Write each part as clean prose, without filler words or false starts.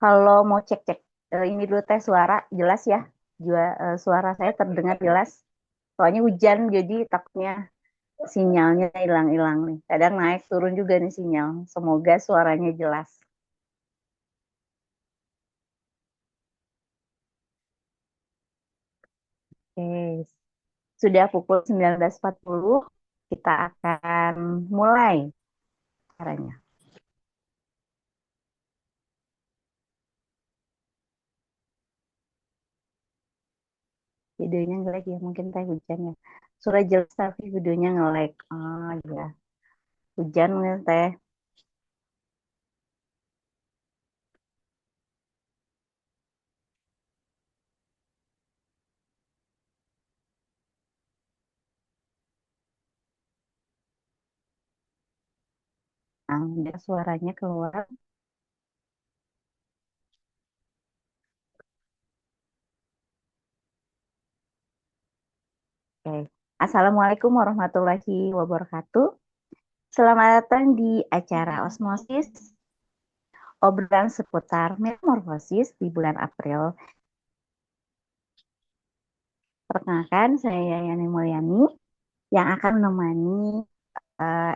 Kalau mau cek-cek ini dulu tes suara jelas ya. Suara saya terdengar jelas. Soalnya hujan jadi takutnya sinyalnya hilang-hilang nih. Kadang naik turun juga nih sinyal. Semoga suaranya jelas. Oke, sudah pukul 19.40. Kita akan mulai caranya. Videonya nge-lag ya, mungkin teh hujan ya. Suara jelas tapi videonya nge-lag. Oh ya, hujan nih teh. Nah, udah suaranya keluar. Oke. Assalamualaikum warahmatullahi wabarakatuh. Selamat datang di acara Osmosis, obrolan seputar metamorfosis di bulan April. Perkenalkan, saya Yani Mulyani yang akan menemani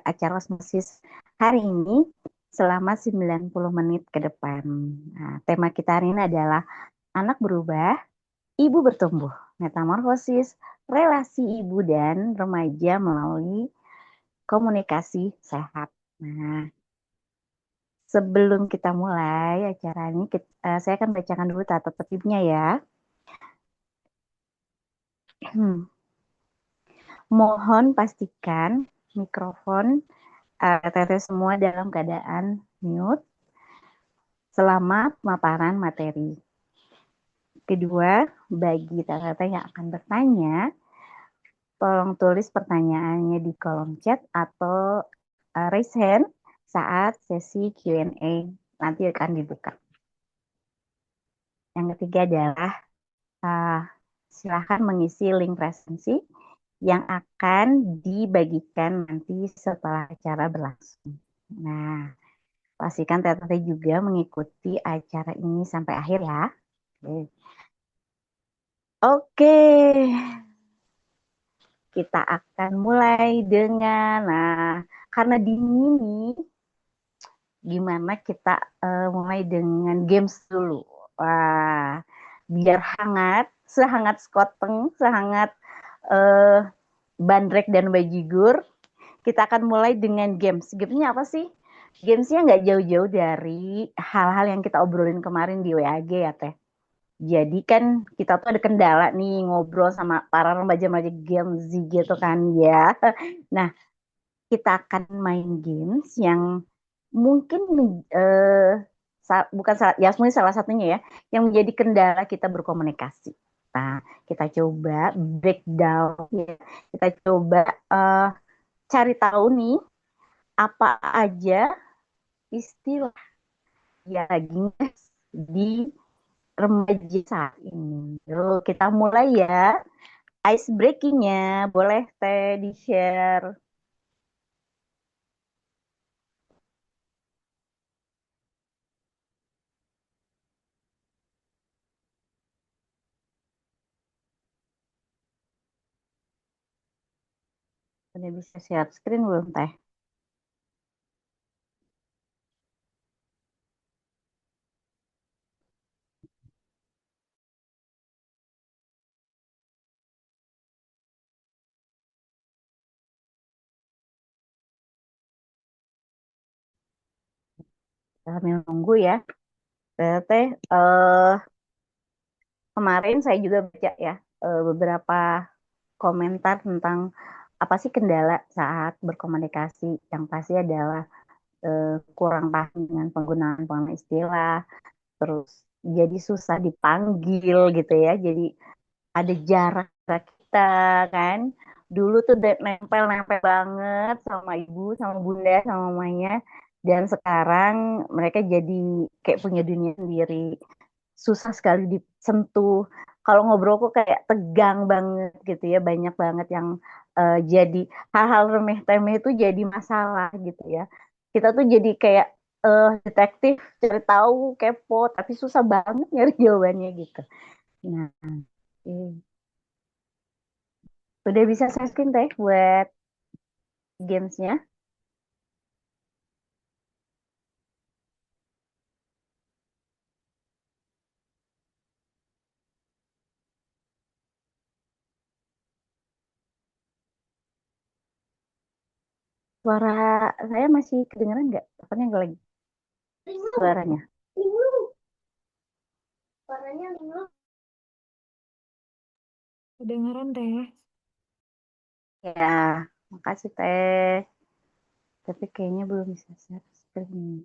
acara Osmosis hari ini selama 90 menit ke depan. Nah, tema kita hari ini adalah anak berubah, ibu bertumbuh, metamorfosis, relasi ibu dan remaja melalui komunikasi sehat. Nah, sebelum kita mulai acara ini, saya akan bacakan dulu tata tertibnya ya. Mohon pastikan mikrofon teteh semua dalam keadaan mute selama pemaparan materi. Kedua, bagi teteh yang akan bertanya, tolong tulis pertanyaannya di kolom chat atau raise hand saat sesi Q&A nanti akan dibuka. Yang ketiga adalah uh, silakan mengisi link presensi yang akan dibagikan nanti setelah acara berlangsung. Nah, pastikan teteh juga mengikuti acara ini sampai akhir ya. Oke, Oke, kita akan mulai dengan, nah, karena dingin nih, gimana kita mulai dengan games dulu. Wah, biar hangat, sehangat sekoteng, sehangat uh, bandrek dan bajigur. Kita akan mulai dengan games. Gamesnya apa sih? Gamesnya nggak jauh-jauh dari hal-hal yang kita obrolin kemarin di WAG ya Teh. Jadi kan kita tuh ada kendala nih ngobrol sama para remaja-remaja Gen Z gitu kan ya. Nah, kita akan main games yang mungkin bukan salah, ya mungkin salah satunya ya, yang menjadi kendala kita berkomunikasi. Nah, kita coba breakdown ya. Kita coba eh, cari tahu nih apa aja istilah yang lagi nges di remaja saat ini. Yuk, kita mulai ya. Ice breakingnya boleh teh di-share. Udah bisa share screen belum teh? Sambil nunggu ya. Teh, kemarin saya juga baca ya beberapa komentar tentang apa sih kendala saat berkomunikasi. Yang pasti adalah kurang paham dengan penggunaan istilah, terus jadi susah dipanggil gitu ya. Jadi ada jarak kita kan. Dulu tuh nempel-nempel banget sama ibu, sama bunda, sama mamanya. Dan sekarang mereka jadi kayak punya dunia sendiri. Susah sekali disentuh. Kalau ngobrol kok kayak tegang banget gitu ya. Banyak banget yang jadi hal-hal remeh-temeh itu jadi masalah gitu ya. Kita tuh jadi kayak detektif, cari tahu, kepo, tapi susah banget nyari jawabannya gitu. Nah, eh, udah bisa setting teh buat gamesnya. Suara saya masih kedengeran nggak? Apanya nggak lagi suaranya? Kedengeran teh. Ya, makasih teh. Tapi kayaknya belum bisa share screen.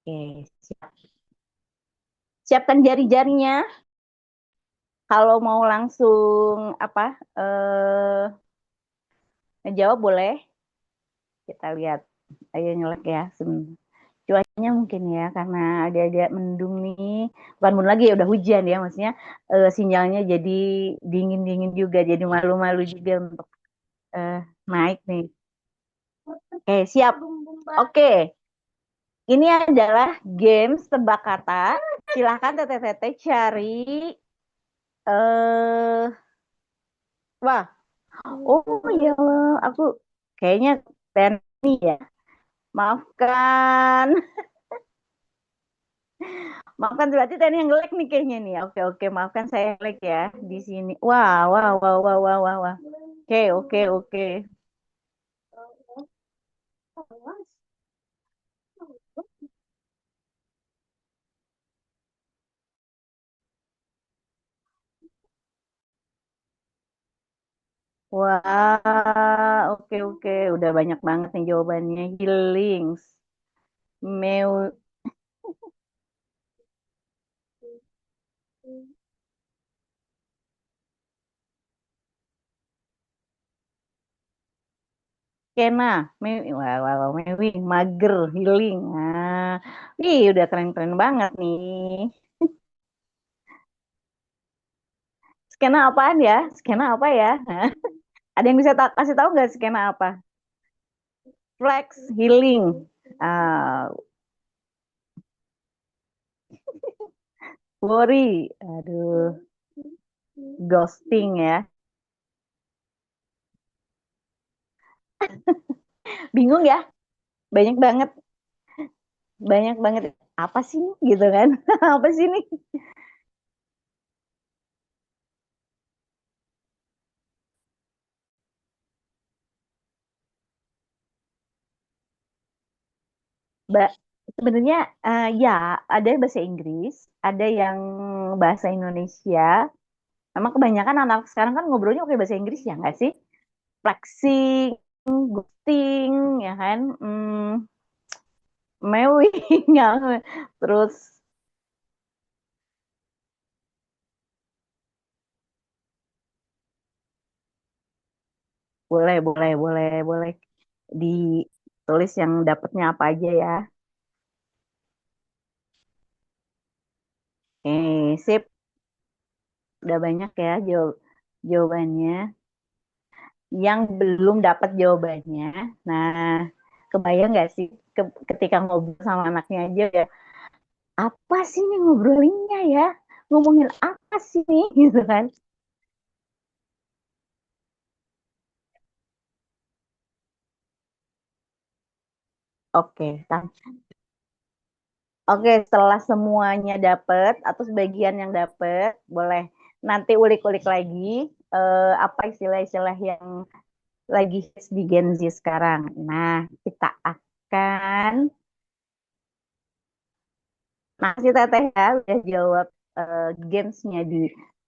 Oke, siap. Siapkan jari-jarinya. Kalau mau langsung apa? Ngejawab boleh. Kita lihat. Ayo nyelek ya. Cuacanya mungkin ya karena agak-agak mendung nih. Bukan mendung lagi ya udah hujan ya maksudnya sinyalnya jadi dingin-dingin juga. Jadi malu-malu juga untuk eh, naik nih. Oke, siap. Oke, ini adalah game tebak kata. Silahkan teteh-teteh cari eh wah, oh iya, aku kayaknya Tenny ya. Maafkan. Maafkan berarti tadi yang ngelek nih kayaknya nih. Oke, oke, maafkan saya ngelek ya di sini. Wah, wah, wah, wah, wah, wah, wah. Oke, oke, oke. Wah, oke, oke. Udah banyak banget nih jawabannya. Healings. Meu, Kena, wah, wah, wah, Mewing, mager, healing. Nah, ih, udah keren-keren banget nih. Skena apaan ya? Skena apa ya? Ada yang bisa kasih tahu nggak skena apa? Flex, healing, worry, aduh, ghosting ya. Bingung ya? Banyak banget, banyak banget. Apa sih ini? Gitu kan? Apa sih ini? Ba- Sebenarnya ya ada yang bahasa Inggris, ada yang bahasa Indonesia. Emang kebanyakan anak sekarang kan ngobrolnya pakai bahasa Inggris ya nggak sih? Flexing, ghosting, ya kan? Mewing, terus boleh, boleh, boleh, boleh ditulis yang dapatnya apa aja ya. Sip, udah banyak ya jawabannya. Yang belum dapat jawabannya, nah kebayang nggak sih ketika ngobrol sama anaknya aja ya, apa sih nih ngobrolinnya ya? Ngomongin apa sih nih gitu kan? Oke, oke, setelah semuanya dapet atau sebagian yang dapet, boleh nanti ulik-ulik lagi apa istilah-istilah yang lagi hits di Gen Z sekarang. Nah, kita akan, makasih Teteh ya udah jawab gamesnya di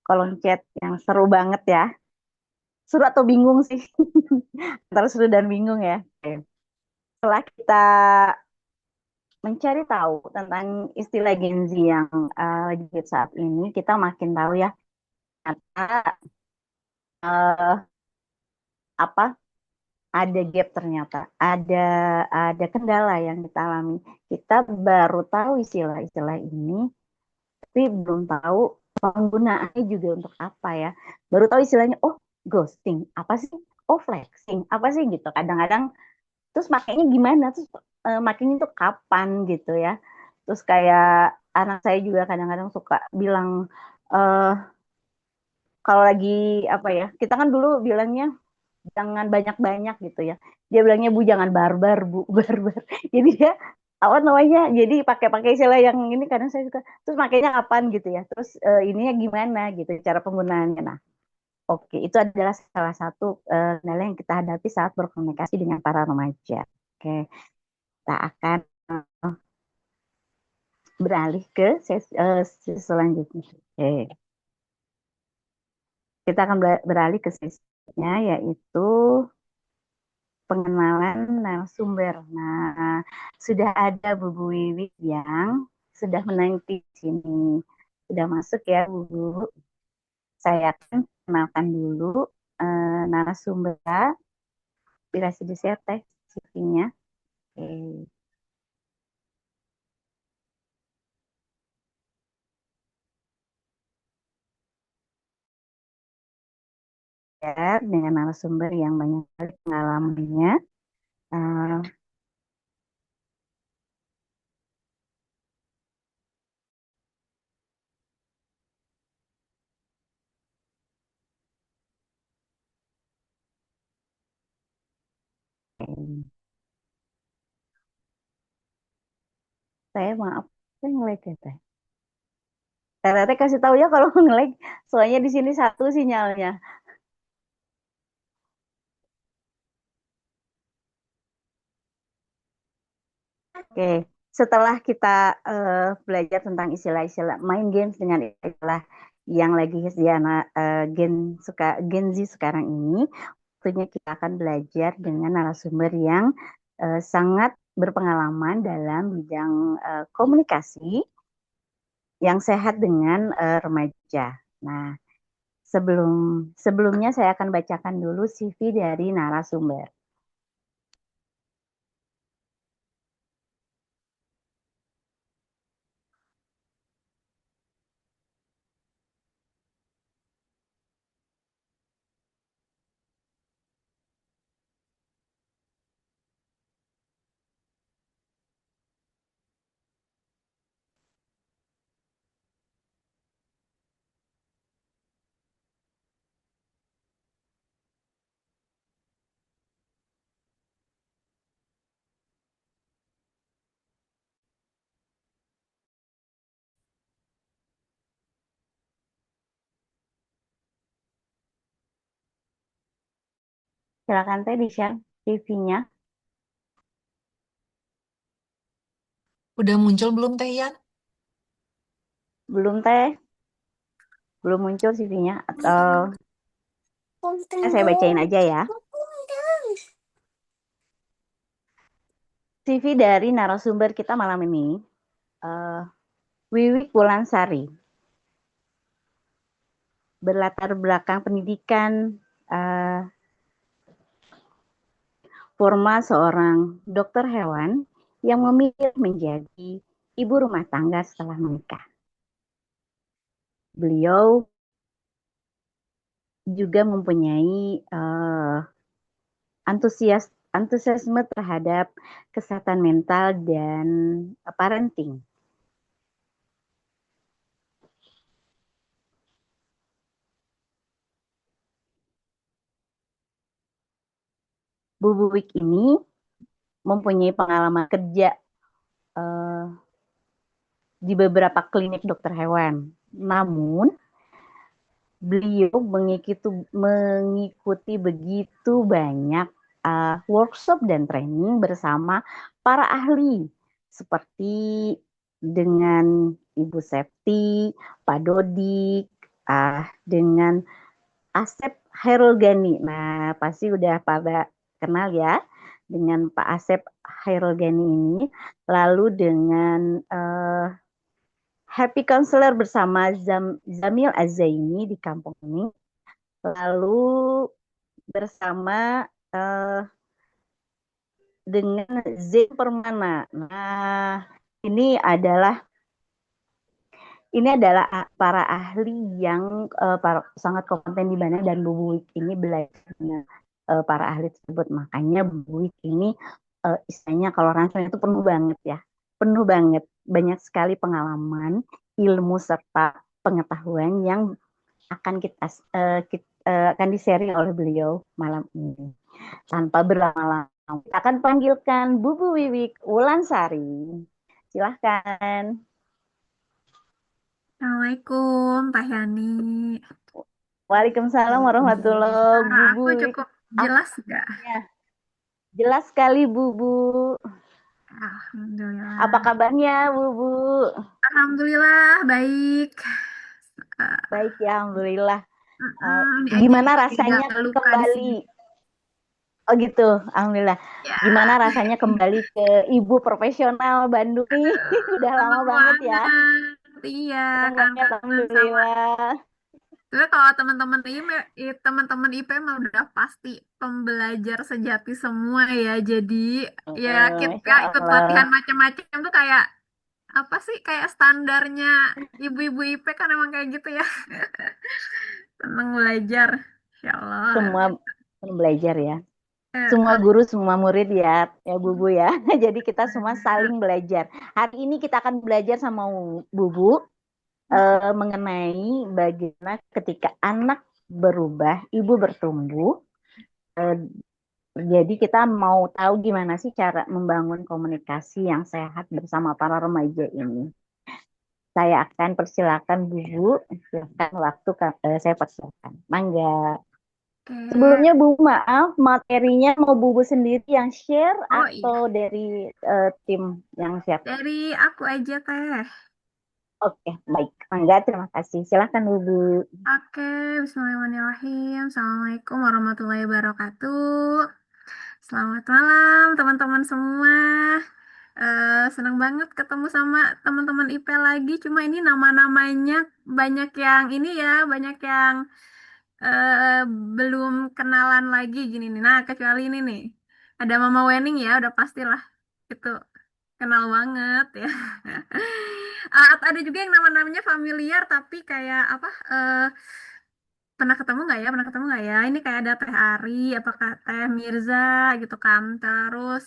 kolom chat yang seru banget ya. Seru atau bingung sih? Antara seru dan bingung ya. Oke. Setelah kita mencari tahu tentang istilah Gen Z yang lagi hits saat ini, kita makin tahu ya ternyata apa ada gap ternyata, ada kendala yang kita alami. Kita baru tahu istilah-istilah ini, tapi belum tahu penggunaannya juga untuk apa ya. Baru tahu istilahnya, oh ghosting, apa sih? Oh flexing, apa sih gitu. Kadang-kadang terus makainya gimana? Terus makainya itu kapan gitu ya. Terus kayak anak saya juga kadang-kadang suka bilang, eh kalau lagi apa ya, kita kan dulu bilangnya jangan banyak-banyak gitu ya. Dia bilangnya bu jangan barbar bu barbar. Jadi dia apa namanya? Jadi pakai-pakai istilah yang ini kadang saya suka. Terus makainya kapan gitu ya. Terus ininya gimana gitu cara penggunaannya. Nah, oke itu adalah salah satu kendala yang kita hadapi saat berkomunikasi dengan para remaja. Oke, kita akan beralih ke sesi selanjutnya. Oke, kita akan beralih ke sesinya yaitu pengenalan narasumber. Nah, sudah ada Bu Wiwi yang sudah menanti di sini. Sudah masuk ya, Bu. Saya akan kenalkan dulu narasumber. Bila sudah share teh CV-nya. Oke. Ya, dengan narasumber yang banyak sekali pengalamannya. Uh, saya maaf, saya nge-lag ya teh. Teh kasih tahu ya kalau nge-lag. Soalnya di sini satu sinyalnya. Oke, setelah kita belajar tentang istilah-istilah main games dengan istilah yang lagi hits di anak Gen Z sekarang ini, tentunya kita akan belajar dengan narasumber yang sangat berpengalaman dalam bidang komunikasi yang sehat dengan remaja. Nah, sebelumnya saya akan bacakan dulu CV dari narasumber. Silakan teh di-share CV-nya. Udah muncul belum Teh Yan? Belum teh, belum muncul CV-nya atau saya bacain aja ya. CV dari narasumber kita malam ini, uh, Wiwi Wulansari, berlatar belakang pendidikan formal seorang dokter hewan yang memilih menjadi ibu rumah tangga setelah menikah. Beliau juga mempunyai antusiasme terhadap kesehatan mental dan parenting. Bu Buwik ini mempunyai pengalaman kerja uh, di beberapa klinik dokter hewan. Namun, beliau mengikuti begitu banyak workshop dan training bersama para ahli seperti dengan Ibu Septi, Pak Dodik, dengan Asep Hairul Gani. Nah, pasti udah pada kenal ya dengan Pak Asep Hairul Gani ini. Lalu dengan Happy Counselor bersama Zamil Azaini di kampung ini. Lalu bersama dengan Zen Permana. Nah, ini adalah para ahli yang sangat kompeten di mana dan Bu Buik ini belajar dengan para ahli tersebut. Makanya Bu Buik ini istilahnya kalau ransel itu penuh banget ya. Penuh banget. Banyak sekali pengalaman, ilmu serta pengetahuan yang akan akan di-sharing oleh beliau malam ini. Tanpa berlama-lama, kita akan panggilkan Bu Wiwik Wulansari. Silahkan. Assalamualaikum, Pak Yani. Waalaikumsalam warahmatullahi Suara wabarakatuh. aku Bu. cukup jelas nggak? Ya, jelas sekali Bu. Apa Alhamdulillah. kabarnya Bu? Alhamdulillah, baik. Baik ya, Alhamdulillah. Ini aja Gimana rasanya gak luka di sini. kembali? Oh gitu, Alhamdulillah. Ya, Gimana rasanya kembali ke ibu profesional Bandung nih? Udah lama seneng banget ya. banget. Iya, Seneng banget, kangen sama. Alhamdulillah. Tapi kalau teman-teman IP mah udah pasti pembelajar sejati semua ya. Jadi ya kita Masya ikut Allah. pelatihan macam-macam tuh kayak apa sih kayak standarnya ibu-ibu IP kan emang kayak gitu ya. Seneng belajar. Ya Allah, luar Semua biasa. belajar ya. Eh, Semua eh, guru, semua murid ya Bubu ya. Jadi kita semua saling belajar. Hari ini kita akan belajar sama Bubu mengenai bagaimana ketika anak berubah, ibu bertumbuh. Eh, jadi kita mau tahu gimana sih cara membangun komunikasi yang sehat bersama para remaja ini. Saya akan persilakan Bubu, silakan saya persilakan. Mangga. Oke. Sebelumnya Bu, maaf, materinya mau Bubu sendiri yang share Oh atau iya, dari tim yang share? dari aku aja teh. Oke, baik. Mangga, terima kasih. Silakan Bubu. Oke, Bismillahirrahmanirrahim. Assalamualaikum warahmatullahi wabarakatuh. Selamat malam teman-teman semua. Senang banget ketemu sama teman-teman IP lagi. Cuma ini nama-namanya banyak yang ini ya, banyak yang eh, belum kenalan lagi gini nih. Nah, kecuali ini nih. Ada Mama Wening ya, udah pastilah itu kenal banget ya. Atau ada juga yang nama-namanya familiar tapi kayak apa? Pernah ketemu nggak ya? Pernah ketemu nggak ya? Ini kayak ada Teh Ari, apakah Teh Mirza gitu kan? Terus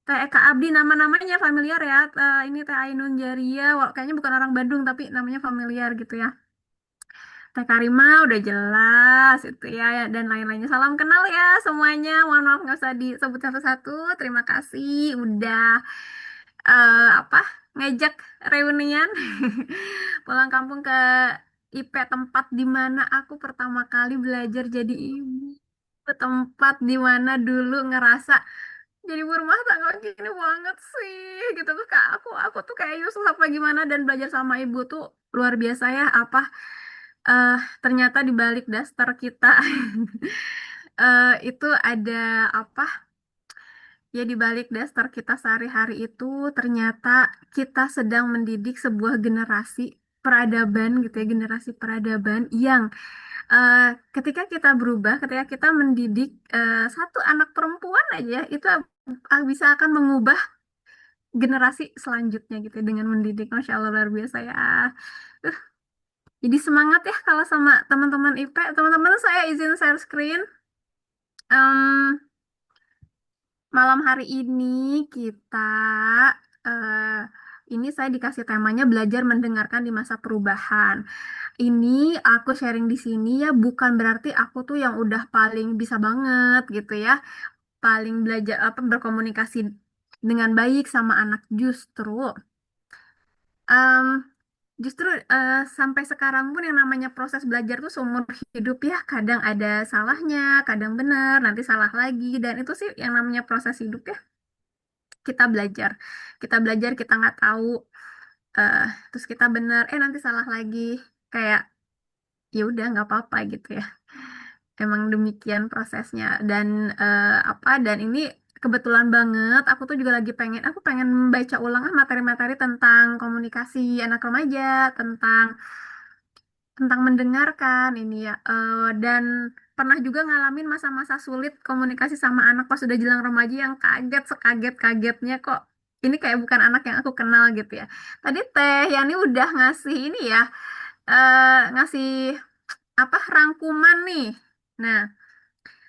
Teh Eka Abdi nama-namanya familiar ya. Ini Teh Ainun Jaria, kayaknya bukan orang Bandung tapi namanya familiar gitu ya. Teh Karima udah jelas itu ya dan lain-lainnya. Salam kenal ya semuanya. Mohon maaf nggak usah disebut satu-satu. Terima kasih udah apa ngajak reunian pulang kampung ke IP tempat di mana aku pertama kali belajar jadi ibu. Ke tempat di mana dulu ngerasa jadi ibu rumah tangga gini banget sih gitu tuh kak aku tuh kayak Yusuf apa gimana dan belajar sama ibu tuh luar biasa ya apa eh ternyata di balik daster kita itu ada apa ya di balik daster kita sehari-hari itu ternyata kita sedang mendidik sebuah generasi peradaban gitu ya generasi peradaban yang eh, ketika kita berubah ketika kita mendidik satu anak perempuan aja itu bisa akan mengubah generasi selanjutnya gitu ya, dengan mendidik Masya Allah luar biasa ya. Uh, jadi semangat ya kalau sama teman-teman IP. Teman-teman saya izin share screen. Em, Malam hari ini kita eh, ini saya dikasih temanya belajar mendengarkan di masa perubahan. Ini aku sharing di sini ya bukan berarti aku tuh yang udah paling bisa banget gitu ya, paling belajar apa berkomunikasi dengan baik sama anak em, justru sampai sekarang pun yang namanya proses belajar tuh seumur hidup ya kadang ada salahnya, kadang benar, nanti salah lagi dan itu sih yang namanya proses hidup ya. Kita belajar kita nggak tahu eh terus kita bener nanti salah lagi kayak ya udah nggak apa-apa gitu ya emang demikian prosesnya dan dan ini kebetulan banget aku tuh juga lagi pengen membaca ulang materi-materi tentang komunikasi anak remaja tentang tentang mendengarkan ini ya. Dan pernah juga ngalamin masa-masa sulit komunikasi sama anak pas udah jelang remaja yang kaget sekaget-kagetnya kok ini kayak bukan anak yang aku kenal gitu ya. Tadi Teh Yani udah ngasih ini ya, ngasih apa rangkuman nih. Nah,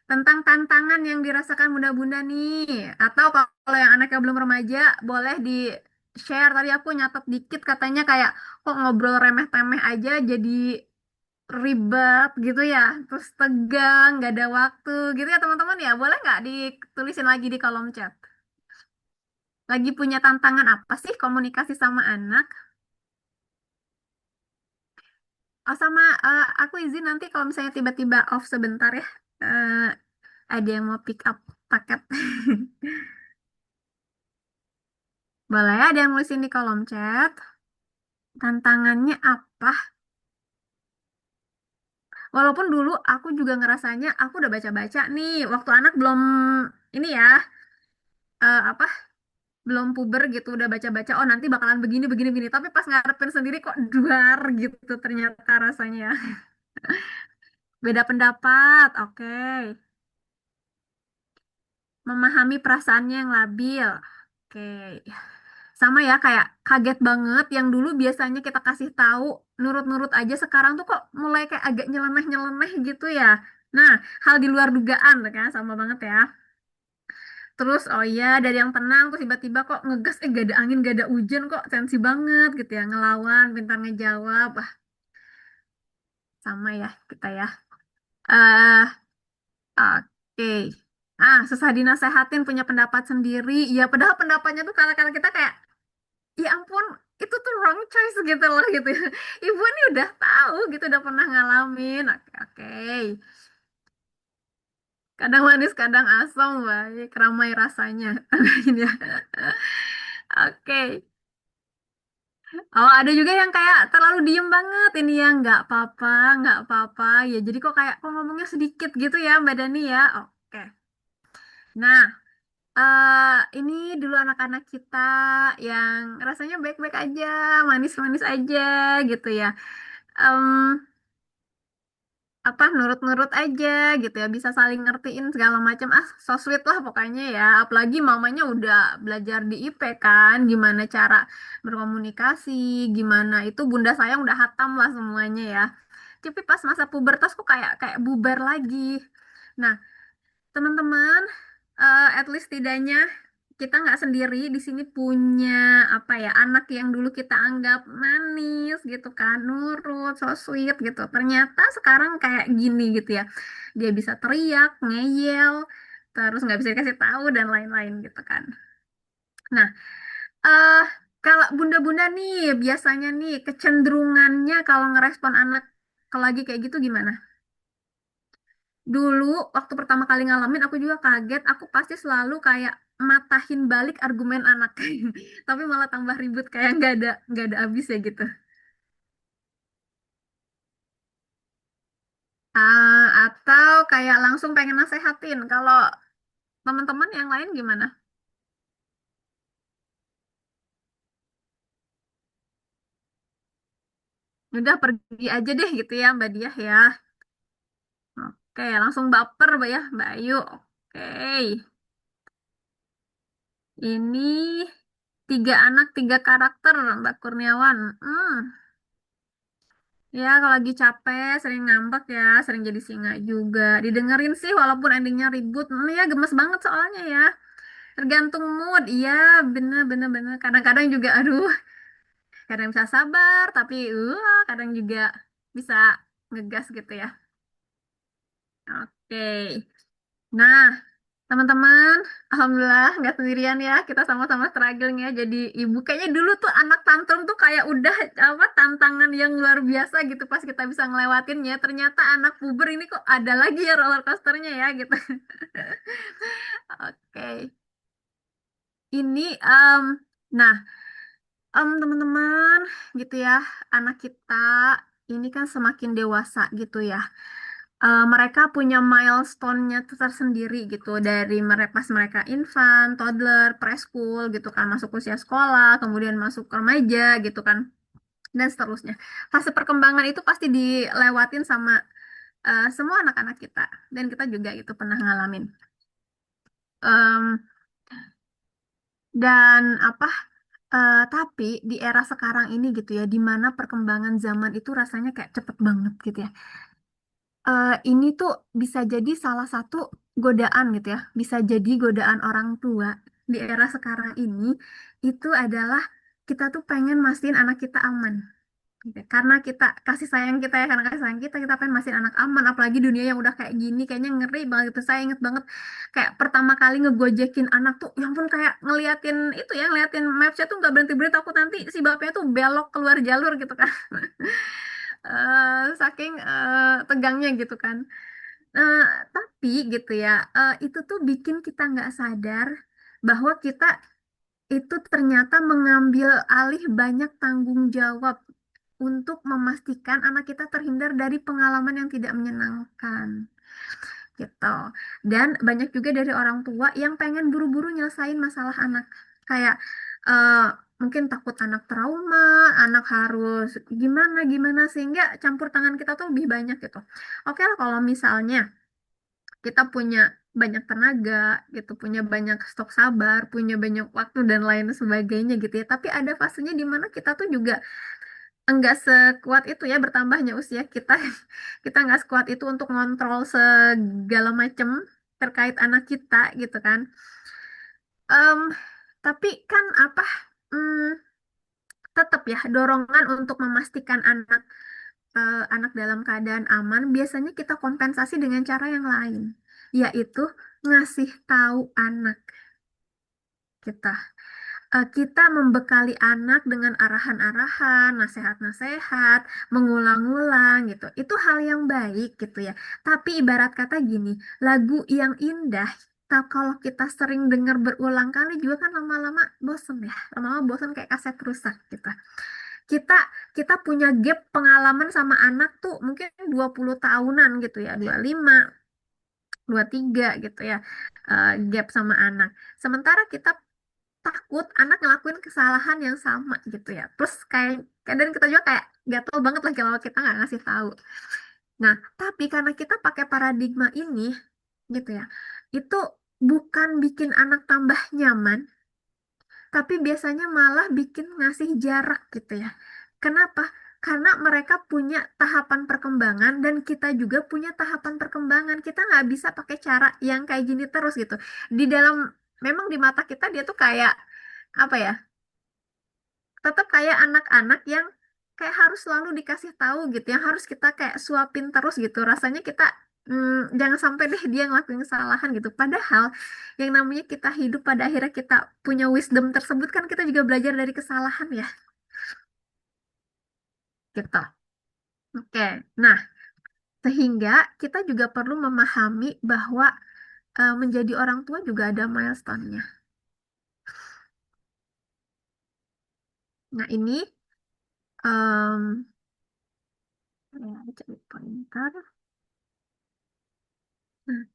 tentang tantangan yang dirasakan bunda-bunda nih. Atau kalau yang anaknya belum remaja, boleh di-share. Tadi aku nyatet dikit katanya kayak kok ngobrol remeh-temeh aja jadi ribet gitu ya. Terus tegang, nggak ada waktu gitu ya teman-teman ya. Boleh nggak ditulisin lagi di kolom chat? Lagi punya tantangan apa sih komunikasi sama anak? Oh sama aku izin nanti kalau misalnya tiba-tiba off sebentar ya. Eh, ada yang mau pick up paket. Boleh ada yang nulisin di kolom chat. Tantangannya apa? Walaupun dulu aku juga ngerasanya aku udah baca-baca nih. Waktu anak belum ini ya, apa? Belum puber gitu udah baca-baca. Oh nanti bakalan begini begini begini. Tapi pas ngarepin sendiri kok duar gitu ternyata rasanya. Beda pendapat. Oke. Memahami perasaannya yang labil. Oke. Sama ya kayak kaget banget yang dulu biasanya kita kasih tahu nurut-nurut aja sekarang tuh kok mulai kayak agak nyeleneh-nyeleneh gitu ya. Nah, hal di luar dugaan tuh kan sama banget ya. Terus oh iya dari yang tenang terus tiba-tiba kok ngegas gak ada angin gak ada hujan kok sensi banget gitu ya ngelawan pintar ngejawab. Wah, sama ya kita ya. Eh oke. Susah dinasehatin punya pendapat sendiri. Ya padahal pendapatnya tuh kata-kata kita kayak ya ampun itu tuh wrong choice gitu loh gitu ya. Ibu ini udah tahu gitu udah pernah ngalamin. Oke, oke. Kadang manis kadang asam baik ramai rasanya. Ini ya. Oke. Oh ada juga yang kayak terlalu diem banget ini ya nggak apa-apa ya jadi kok kayak kok ngomongnya sedikit gitu ya Mbak Dani ya. Oke. Nah, ini dulu anak-anak kita yang rasanya baik-baik aja, manis-manis aja gitu ya. Em, apa nurut-nurut aja gitu ya bisa saling ngertiin segala macam so sweet lah pokoknya ya apalagi mamanya udah belajar di IP kan gimana cara berkomunikasi gimana itu bunda sayang udah hatam lah semuanya ya tapi pas masa pubertas kok kayak kayak bubar lagi. Nah, teman-teman, at least tidaknya kita nggak sendiri di sini punya apa ya anak yang dulu kita anggap manis gitu kan, nurut, so sweet gitu. Ternyata sekarang kayak gini gitu ya. Dia bisa teriak, ngeyel, terus nggak bisa dikasih tahu dan lain-lain gitu kan. Nah, eh kalau bunda-bunda nih biasanya nih kecenderungannya kalau ngerespon anak kalau lagi kayak gitu gimana? Dulu waktu pertama kali ngalamin aku juga kaget, aku pasti selalu kayak matahin balik argumen anak. Tapi malah tambah ribut kayak nggak ada habis ya gitu. Atau kayak langsung pengen nasehatin. Kalau teman-teman yang lain gimana? Udah pergi aja deh gitu ya Mbak Diah ya. Oke, langsung baper Mbak ya, Mbak Ayu. Oke, ini tiga anak, tiga karakter Mbak Kurniawan. Ya, kalau lagi capek, sering ngambek ya, sering jadi singa juga. Didengerin sih, walaupun endingnya ribut. Ya, gemes banget soalnya ya. Tergantung mood. Iya, bener, bener. Kadang-kadang juga, aduh, kadang bisa sabar, tapi kadang juga bisa ngegas gitu ya. Oke. Nah, teman-teman, alhamdulillah nggak sendirian ya. Kita sama-sama struggling ya. Jadi ibu kayaknya dulu tuh anak tantrum tuh kayak udah apa tantangan yang luar biasa gitu pas kita bisa ngelewatinnya. Ternyata anak puber ini kok ada lagi ya roller coasternya ya gitu. Oke. Ini nah teman-teman gitu ya anak kita ini kan semakin dewasa gitu ya. Mereka punya milestone-nya tuh tersendiri gitu dari mereka pas mereka infant, toddler, preschool gitu kan masuk usia sekolah, kemudian masuk ke remaja gitu kan. dan seterusnya. Fase perkembangan itu pasti dilewatin sama semua anak-anak kita, dan kita juga itu pernah ngalamin. Em, dan apa? Tapi di era sekarang ini gitu ya, di mana perkembangan zaman itu rasanya kayak cepet banget gitu ya. Ini tuh bisa jadi salah satu godaan gitu ya, bisa jadi godaan orang tua di era sekarang ini itu adalah kita tuh pengen mastiin anak kita aman. Gitu. Karena kita kasih sayang kita ya, karena kasih sayang kita pengen mastiin anak aman, apalagi dunia yang udah kayak gini, kayaknya ngeri banget gitu. Saya inget banget kayak pertama kali ngegojekin anak tuh, ya ampun kayak ngeliatin itu ya, ngeliatin mapsnya tuh nggak berhenti-berhenti, takut nanti si bapaknya tuh belok keluar jalur gitu kan. Saking tegangnya gitu kan. Eh, tapi gitu ya, itu tuh bikin kita nggak sadar bahwa kita itu ternyata mengambil alih banyak tanggung jawab untuk memastikan anak kita terhindar dari pengalaman yang tidak menyenangkan gitu. Dan banyak juga dari orang tua yang pengen buru-buru nyelesain masalah anak. Kayak eh, mungkin takut anak trauma, anak harus gimana gimana sehingga campur tangan kita tuh lebih banyak gitu. Oke lah kalau misalnya kita punya banyak tenaga gitu, punya banyak stok sabar, punya banyak waktu dan lain sebagainya gitu ya. Tapi ada fasenya di mana kita tuh juga enggak sekuat itu ya, bertambahnya usia kita. Kita nggak sekuat itu untuk ngontrol segala macam terkait anak kita gitu kan. Em, tapi kan apa, hmm, tetap ya dorongan untuk memastikan anak dalam keadaan aman biasanya kita kompensasi dengan cara yang lain, yaitu ngasih tahu anak kita. Kita membekali anak dengan arahan-arahan, nasihat-nasihat, mengulang-ulang gitu. Itu hal yang baik gitu ya. Tapi ibarat kata gini, lagu yang indah, kalau kita sering dengar berulang kali juga kan lama-lama bosen ya. Lama-lama bosen kayak kaset rusak gitu. Kita kita punya gap pengalaman sama anak tuh mungkin 20 tahunan gitu ya, 25, 23 gitu ya. Gap sama anak. Sementara kita takut anak ngelakuin kesalahan yang sama gitu ya. Terus kayak kadang kita juga kayak gatel banget lah kalau kita nggak ngasih tahu. Nah, tapi karena kita pakai paradigma ini gitu ya, itu bukan bikin anak tambah nyaman, tapi biasanya malah bikin ngasih jarak gitu ya. Kenapa? Karena mereka punya tahapan perkembangan dan kita juga punya tahapan perkembangan. Kita nggak bisa pakai cara yang kayak gini terus gitu. Di dalam, memang di mata kita dia tuh kayak apa ya? Tetap kayak anak-anak yang kayak harus selalu dikasih tahu gitu, yang harus kita kayak suapin terus gitu. Rasanya kita jangan sampai deh dia ngelakuin kesalahan gitu. Padahal yang namanya kita hidup pada akhirnya kita punya wisdom tersebut kan kita juga belajar dari kesalahan ya gitu. Oke, nah sehingga kita juga perlu memahami bahwa menjadi orang tua juga ada milestone-nya. Nah ini ya, cari pointer. Nah,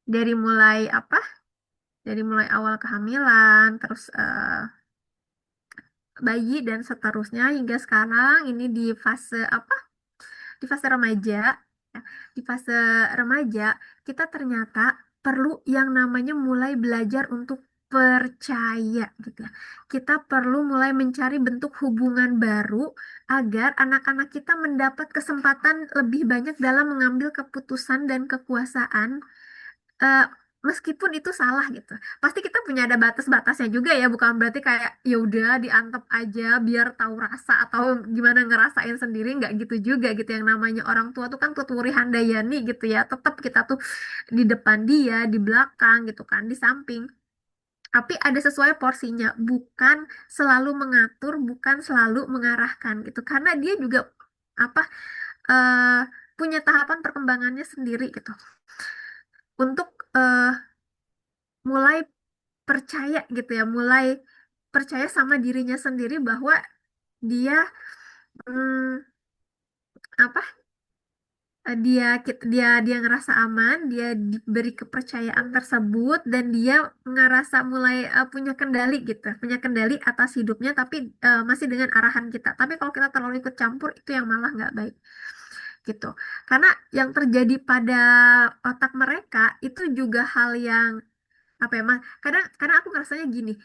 dari mulai apa? Dari mulai awal kehamilan, terus bayi dan seterusnya hingga sekarang ini di fase apa? Di fase remaja. Ya. Di fase remaja kita ternyata perlu yang namanya mulai belajar untuk percaya gitu ya. Kita perlu mulai mencari bentuk hubungan baru agar anak-anak kita mendapat kesempatan lebih banyak dalam mengambil keputusan dan kekuasaan, eh, meskipun itu salah gitu. Pasti kita punya ada batas-batasnya juga ya, bukan berarti kayak ya udah diantep aja biar tahu rasa atau gimana ngerasain sendiri, nggak gitu juga gitu. Yang namanya orang tua tuh kan tuturi handayani gitu ya. Tetap kita tuh di depan dia, di belakang gitu kan, di samping. Tapi ada sesuai porsinya, bukan selalu mengatur, bukan selalu mengarahkan gitu. Karena dia juga apa, eh, punya tahapan perkembangannya sendiri gitu. Untuk mulai percaya gitu ya, mulai percaya sama dirinya sendiri bahwa dia, hmm, apa dia ngerasa aman, dia diberi kepercayaan tersebut dan dia ngerasa mulai punya kendali gitu, punya kendali atas hidupnya, tapi masih dengan arahan kita. Tapi kalau kita terlalu ikut campur, itu yang malah nggak baik gitu. Karena yang terjadi pada otak mereka itu juga hal yang apa ya, Mas? Kadang aku ngerasanya gini,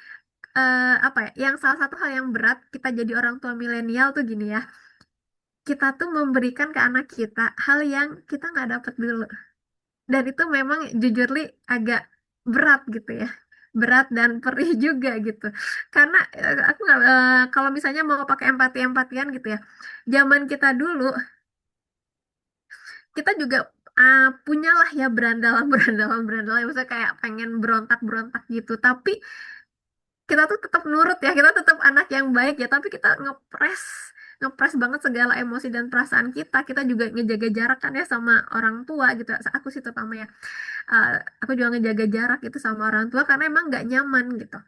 apa ya? Yang salah satu hal yang berat kita jadi orang tua milenial tuh gini ya. Kita tuh memberikan ke anak kita hal yang kita nggak dapat dulu. Dan itu memang jujur li agak berat gitu ya. Berat dan perih juga gitu. Karena aku nggak kalau misalnya mau pakai empati-empatian gitu ya. Zaman kita dulu kita juga punyalah ya berandalan berandalan berandalan misalnya kayak pengen berontak berontak gitu. Tapi kita tuh tetap nurut ya, kita tetap anak yang baik ya, tapi kita ngepres ngepres banget segala emosi dan perasaan kita juga ngejaga jarak kan ya sama orang tua gitu. Aku sih terutama ya. eh, aku juga ngejaga jarak itu sama orang tua karena emang nggak nyaman gitu.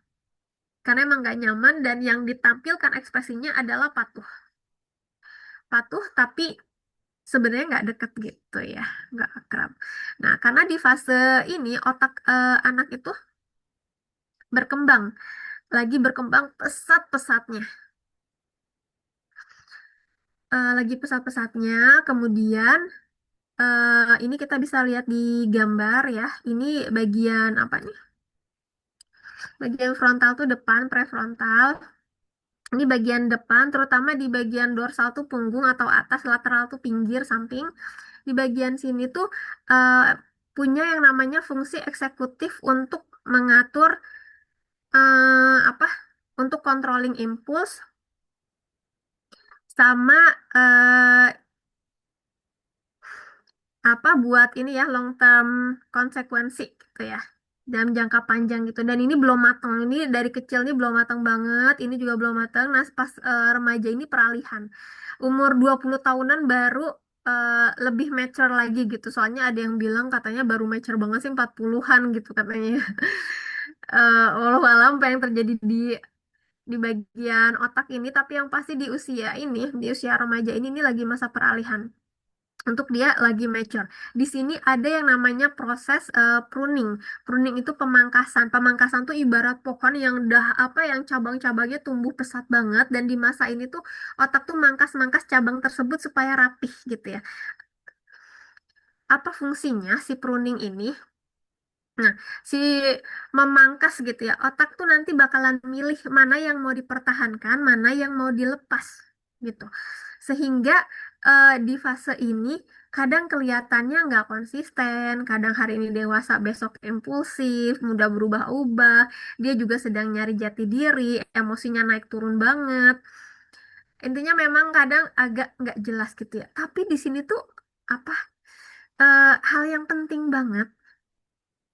Karena emang nggak nyaman dan yang ditampilkan ekspresinya adalah patuh. Patuh tapi sebenarnya nggak deket gitu ya, nggak akrab. Nah, karena di fase ini otak anak itu berkembang, lagi berkembang pesat-pesatnya. Lagi pesat-pesatnya, kemudian ini kita bisa lihat di gambar ya. Ini bagian apa nih? Bagian frontal tuh depan, prefrontal. Ini bagian depan, terutama di bagian dorsal tuh punggung atau atas, lateral tuh pinggir, samping. Di bagian sini tuh eh, punya yang namanya fungsi eksekutif untuk mengatur apa? Untuk controlling impulse sama eh, apa buat ini ya long term konsekuensi gitu ya dalam jangka panjang gitu dan ini belum matang ini dari kecil ini belum matang banget ini juga belum matang nah pas remaja ini peralihan umur 20 tahunan baru lebih mature lagi gitu soalnya ada yang bilang katanya baru mature banget sih 40-an gitu katanya walau alam apa yang terjadi di bagian otak ini tapi yang pasti di usia remaja ini lagi masa peralihan untuk dia lagi mature. Di sini ada yang namanya proses pruning. Pruning itu pemangkasan. Pemangkasan tuh ibarat pohon yang udah apa yang cabang-cabangnya tumbuh pesat banget dan di masa ini tuh otak tuh mangkas-mangkas cabang tersebut supaya rapih gitu ya. Apa fungsinya si pruning ini? Nah, si memangkas gitu ya, otak tuh nanti bakalan milih mana yang mau dipertahankan, mana yang mau dilepas gitu. Sehingga di fase ini kadang kelihatannya nggak konsisten, kadang hari ini dewasa, besok impulsif, mudah berubah-ubah, dia juga sedang nyari jati diri, emosinya naik turun banget. Intinya memang kadang agak nggak jelas gitu ya. Tapi di sini tuh apa hal yang penting banget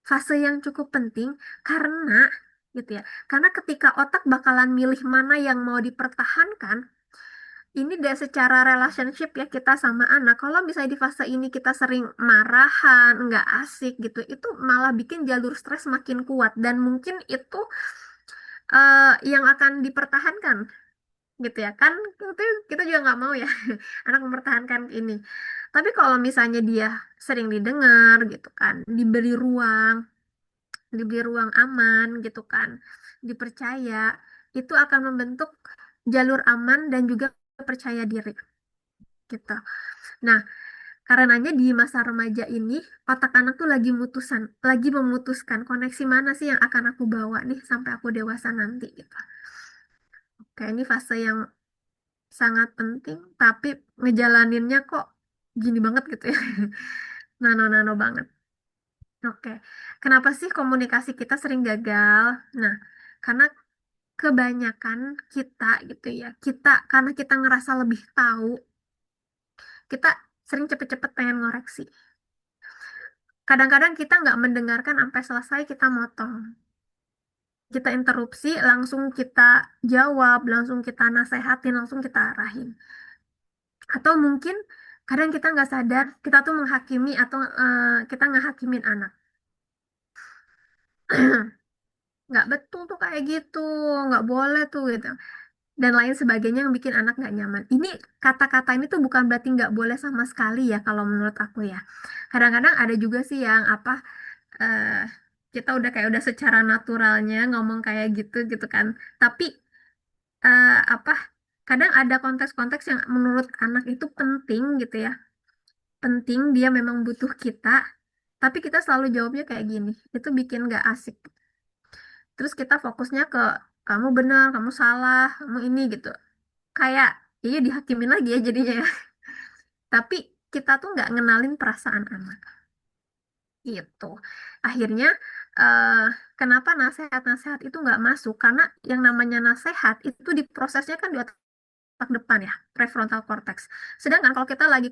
fase yang cukup penting karena gitu ya. Karena ketika otak bakalan milih mana yang mau dipertahankan, ini dari secara relationship ya kita sama anak. Kalau misalnya di fase ini kita sering marahan, nggak asik gitu, itu malah bikin jalur stres makin kuat dan mungkin itu yang akan dipertahankan gitu ya kan itu kita juga nggak mau ya anak mempertahankan ini tapi kalau misalnya dia sering didengar gitu kan diberi ruang aman gitu kan, dipercaya, itu akan membentuk jalur aman dan juga percaya diri gitu. Nah, karenanya di masa remaja ini otak anak tuh lagi memutuskan koneksi mana sih yang akan aku bawa nih sampai aku dewasa nanti gitu. Oke, ini fase yang sangat penting, tapi ngejalaninnya kok gini banget gitu ya. Nano-nano banget. Oke, kenapa sih komunikasi kita sering gagal? Nah, karena kebanyakan kita gitu ya karena kita ngerasa lebih tahu kita sering cepet-cepet pengen ngoreksi kadang-kadang kita nggak mendengarkan sampai selesai kita motong kita interupsi langsung kita jawab langsung kita nasehatin langsung kita arahin atau mungkin kadang kita nggak sadar kita tuh menghakimi atau kita ngehakimin anak nggak betul tuh kayak gitu nggak boleh tuh gitu dan lain sebagainya yang bikin anak nggak nyaman. Ini kata-kata ini tuh bukan berarti nggak boleh sama sekali ya kalau menurut aku ya. Kadang-kadang ada juga sih yang apa eh, kita udah kayak udah secara naturalnya ngomong kayak gitu gitu kan. Tapi apa kadang ada konteks-konteks yang menurut anak itu penting gitu ya. Penting dia memang butuh kita, tapi kita selalu jawabnya kayak gini. Itu bikin nggak asik. Terus kita fokusnya ke kamu benar, kamu salah, kamu ini gitu. Kayak iya dihakimin lagi ya jadinya ya. Tapi kita tuh nggak ngenalin perasaan anak gitu. Akhirnya eh, kenapa nasihat-nasihat itu nggak masuk? Karena yang namanya nasihat itu diprosesnya kan di otak depan ya, prefrontal cortex. Sedangkan kalau kita lagi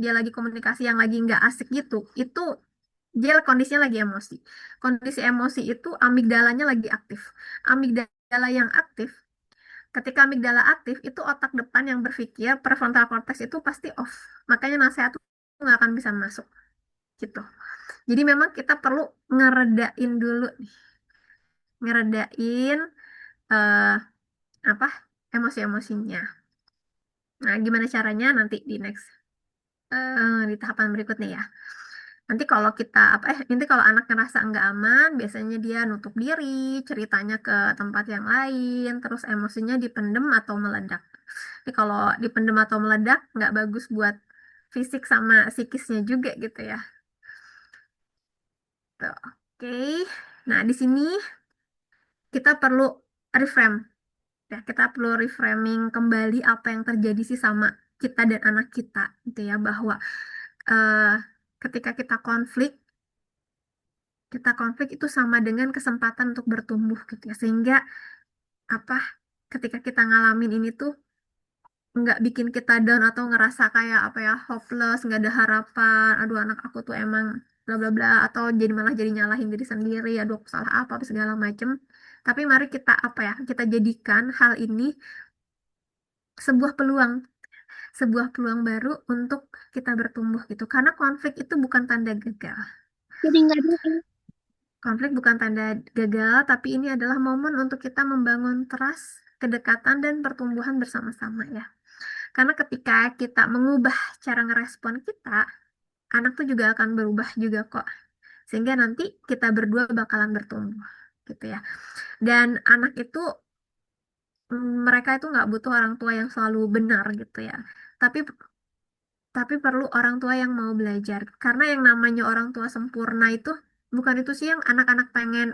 dia lagi komunikasi yang lagi nggak asik gitu, itu dia kondisinya lagi emosi. Kondisi emosi itu amigdalanya lagi aktif. Amigdala yang aktif, ketika amigdala aktif, itu otak depan yang berpikir, prefrontal cortex itu pasti off. Makanya nasihat itu nggak akan bisa masuk gitu. Jadi memang kita perlu ngeredain dulu nih, ngeredain eh, apa emosi-emosinya. Nah, gimana caranya nanti di next di tahapan berikutnya ya. Nanti kalau anak ngerasa nggak aman, biasanya dia nutup diri, ceritanya ke tempat yang lain, terus emosinya dipendem atau meledak. Tapi kalau dipendem atau meledak, nggak bagus buat fisik sama psikisnya juga gitu ya. Tuh, oke. Nah, di sini kita perlu reframe. Ya, kita perlu reframing kembali apa yang terjadi sih sama kita dan anak kita gitu ya, bahwa eh, ketika kita konflik itu sama dengan kesempatan untuk bertumbuh gitu ya. Sehingga apa ketika kita ngalamin ini tuh nggak bikin kita down atau ngerasa kayak apa ya hopeless, nggak ada harapan, aduh anak aku tuh emang bla bla bla, atau malah jadi nyalahin diri sendiri, aduh aku salah apa segala macem. Tapi mari kita kita jadikan hal ini sebuah peluang, sebuah peluang baru untuk kita bertumbuh gitu. Karena konflik itu bukan tanda gagal. Jadi nggak ada. Konflik bukan tanda gagal, tapi ini adalah momen untuk kita membangun trust, kedekatan, dan pertumbuhan bersama-sama ya. Karena ketika kita mengubah cara ngerespon kita, anak tuh juga akan berubah juga kok. Sehingga nanti kita berdua bakalan bertumbuh gitu ya. Dan anak itu, mereka itu nggak butuh orang tua yang selalu benar gitu ya. Tapi tapi perlu orang tua yang mau belajar. Karena yang namanya orang tua sempurna itu bukan itu sih yang anak-anak pengen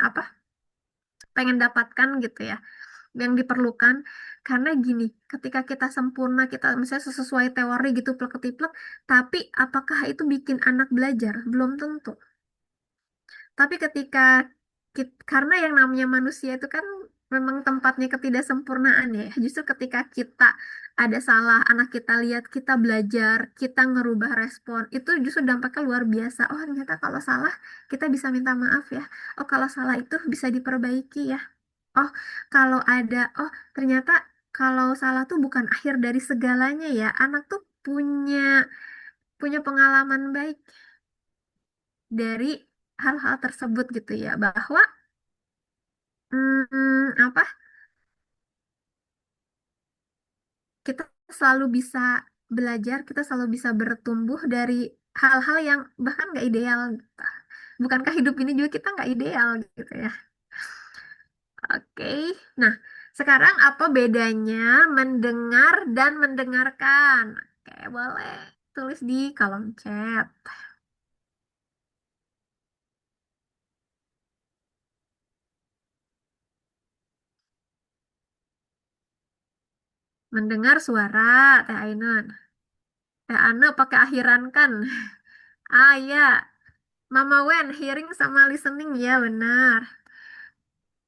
dapatkan gitu ya, yang diperlukan. Karena gini, ketika kita sempurna, kita misalnya sesuai teori gitu plek-ketiplek, tapi apakah itu bikin anak belajar? Belum tentu. Tapi karena yang namanya manusia itu kan memang tempatnya ketidaksempurnaan ya. Justru ketika kita ada salah, anak kita lihat kita belajar, kita ngerubah respon, itu justru dampaknya luar biasa. Oh, ternyata kalau salah kita bisa minta maaf ya. Oh, kalau salah itu bisa diperbaiki ya. Oh, oh ternyata kalau salah tuh bukan akhir dari segalanya ya. Anak tuh punya punya pengalaman baik dari hal-hal tersebut gitu ya. Bahwa apa kita selalu bisa belajar, kita selalu bisa bertumbuh dari hal-hal yang bahkan nggak ideal. Bukankah hidup ini juga kita nggak ideal gitu ya? Oke, nah sekarang apa bedanya mendengar dan mendengarkan? Oke, boleh tulis di kolom chat. Mendengar suara, Teh Ainun. Teh Ane pakai akhiran kan? Ah ya, Mama Wen, hearing sama listening ya benar.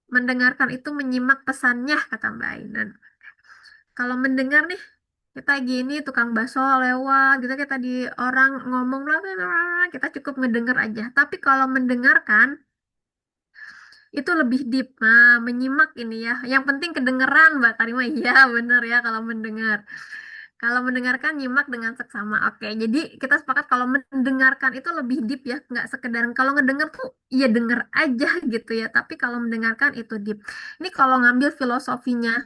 Mendengarkan itu menyimak pesannya, kata Mbak Ainun. Kalau mendengar nih, kita gini tukang bakso lewat gitu, kita di orang ngomong bla bla bla, kita cukup ngedenger aja. Tapi kalau mendengarkan itu lebih deep, nah, menyimak ini ya. Yang penting kedengeran, Mbak Karima. Iya, bener ya kalau mendengar. Kalau mendengarkan nyimak dengan seksama. Oke, jadi kita sepakat kalau mendengarkan itu lebih deep ya, nggak sekedar kalau ngedenger tuh ya denger aja gitu ya. Tapi kalau mendengarkan itu deep. Ini kalau ngambil filosofinya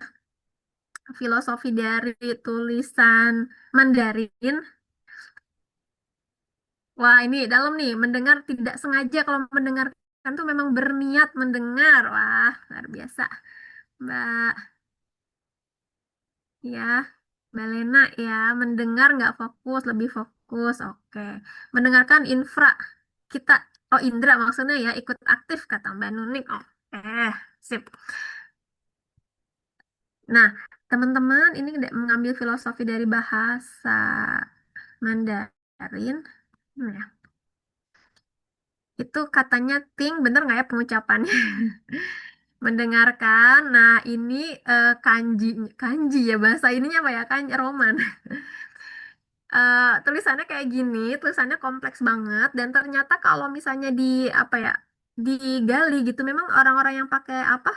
filosofi dari tulisan Mandarin. Wah, ini dalam nih, mendengar tidak sengaja. Kalau mendengarkan tuh memang berniat mendengar. Wah, luar biasa. Mbak, ya, Mbak Lena ya, mendengar nggak fokus, lebih fokus. Oke. Mendengarkan infra kita, oh indra maksudnya ya, ikut aktif kata Mbak Nunik. Oke, sip. Nah, teman-teman ini mengambil filosofi dari bahasa Mandarin. Ya, itu katanya ting, bener nggak ya pengucapannya? Mendengarkan. Nah, ini kanji, kanji ya bahasa ininya apa ya? Kan Roman. Tulisannya kayak gini, tulisannya kompleks banget dan ternyata kalau misalnya di apa ya? Digali gitu memang orang-orang yang pakai apa?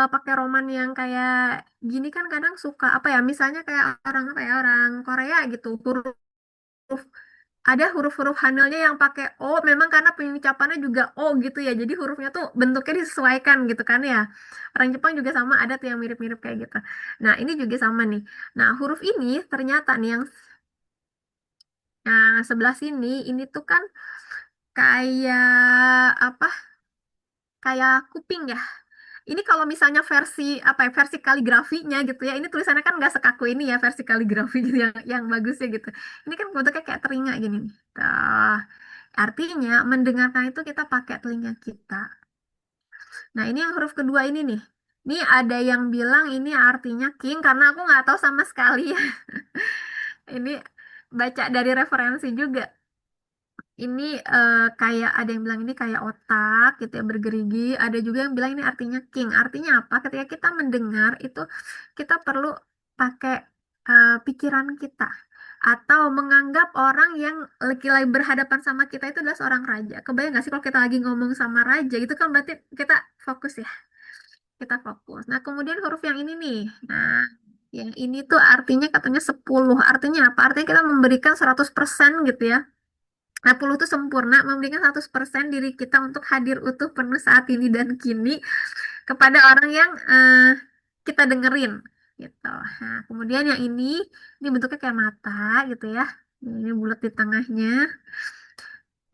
Pakai roman yang kayak gini kan kadang suka apa ya? Misalnya kayak orang apa ya? Orang Korea gitu, huruf ada huruf-huruf Hanilnya yang pakai O memang karena pengucapannya juga O gitu ya jadi hurufnya tuh bentuknya disesuaikan gitu kan ya orang Jepang juga sama ada tuh yang mirip-mirip kayak gitu nah ini juga sama nih nah huruf ini ternyata nih yang sebelah sini ini tuh kan kayak apa kayak kuping ya ini kalau misalnya versi apa ya versi kaligrafinya gitu ya ini tulisannya kan nggak sekaku ini ya versi kaligrafi gitu yang bagusnya gitu ini kan bentuknya kayak telinga gini nih. Artinya, mendengarkan itu kita pakai telinga kita. Nah, ini yang huruf kedua ini nih. Ini ada yang bilang ini artinya king karena aku nggak tahu sama sekali ya. Ini baca dari referensi juga. Ini kayak ada yang bilang ini kayak otak gitu ya bergerigi. Ada juga yang bilang ini artinya king. Artinya apa? Ketika kita mendengar itu kita perlu pakai pikiran kita atau menganggap orang yang lagi berhadapan sama kita itu adalah seorang raja. Kebayang nggak sih kalau kita lagi ngomong sama raja itu kan berarti kita fokus ya. Kita fokus. Nah, kemudian huruf yang ini nih. Nah, yang ini tuh artinya katanya 10. Artinya apa? Artinya kita memberikan 100% gitu ya. Nah, 10 itu sempurna, memberikan 100% diri kita untuk hadir utuh penuh saat ini dan kini kepada orang yang kita dengerin gitu. Nah, kemudian yang ini bentuknya kayak mata gitu ya. Ini bulat di tengahnya.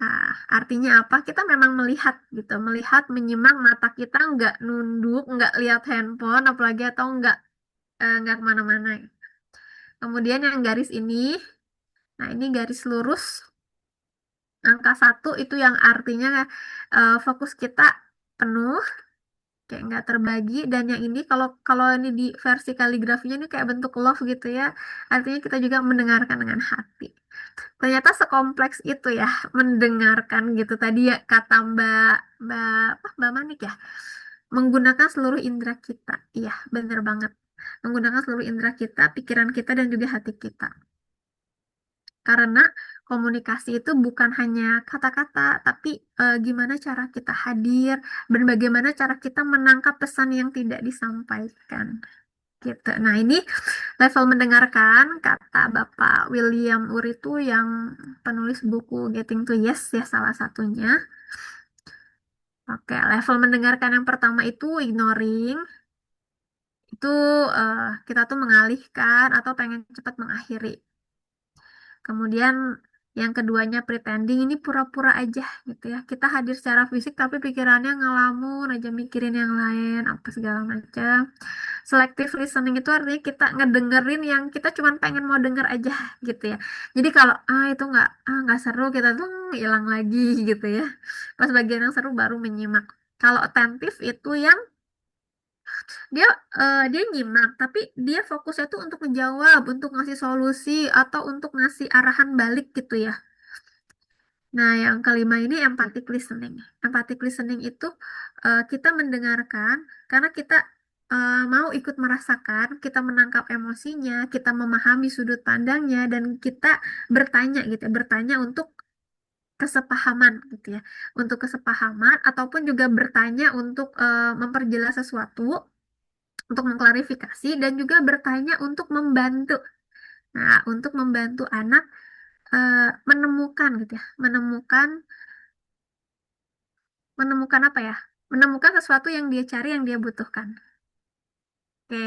Nah, artinya apa? Kita memang melihat gitu, melihat, menyimak mata kita nggak nunduk, nggak lihat handphone, apalagi atau nggak kemana-mana. Kemudian yang garis ini, nah ini garis lurus angka 1 itu yang artinya fokus kita penuh kayak nggak terbagi dan yang ini kalau kalau ini di versi kaligrafinya ini kayak bentuk love gitu ya artinya kita juga mendengarkan dengan hati ternyata sekompleks itu ya mendengarkan gitu tadi ya kata Mbak Mbak Manik ya menggunakan seluruh indera kita iya bener banget menggunakan seluruh indera kita pikiran kita dan juga hati kita karena komunikasi itu bukan hanya kata-kata, tapi gimana cara kita hadir dan bagaimana cara kita menangkap pesan yang tidak disampaikan. Gitu. Nah, ini level mendengarkan kata Bapak William Ury itu yang penulis buku Getting to Yes ya salah satunya. Oke, level mendengarkan yang pertama itu ignoring. Itu kita tuh mengalihkan atau pengen cepat mengakhiri. Kemudian yang keduanya pretending ini pura-pura aja gitu ya. Kita hadir secara fisik tapi pikirannya ngelamun aja mikirin yang lain apa segala macam. Selective listening itu artinya kita ngedengerin yang kita cuma pengen mau denger aja gitu ya. Jadi kalau itu nggak seru kita tuh hilang lagi gitu ya. Pas bagian yang seru baru menyimak. Kalau attentif itu yang dia dia nyimak tapi dia fokusnya tuh untuk menjawab, untuk ngasih solusi atau untuk ngasih arahan balik gitu ya. Nah, yang kelima ini empathic listening. Empathic listening itu kita mendengarkan karena kita mau ikut merasakan, kita menangkap emosinya, kita memahami sudut pandangnya dan kita bertanya gitu, ya, bertanya untuk kesepahaman gitu ya. Untuk kesepahaman ataupun juga bertanya untuk memperjelas sesuatu untuk mengklarifikasi dan juga bertanya untuk membantu. Nah, untuk membantu anak menemukan gitu ya, menemukan apa ya? Menemukan sesuatu yang dia cari, yang dia butuhkan. Oke.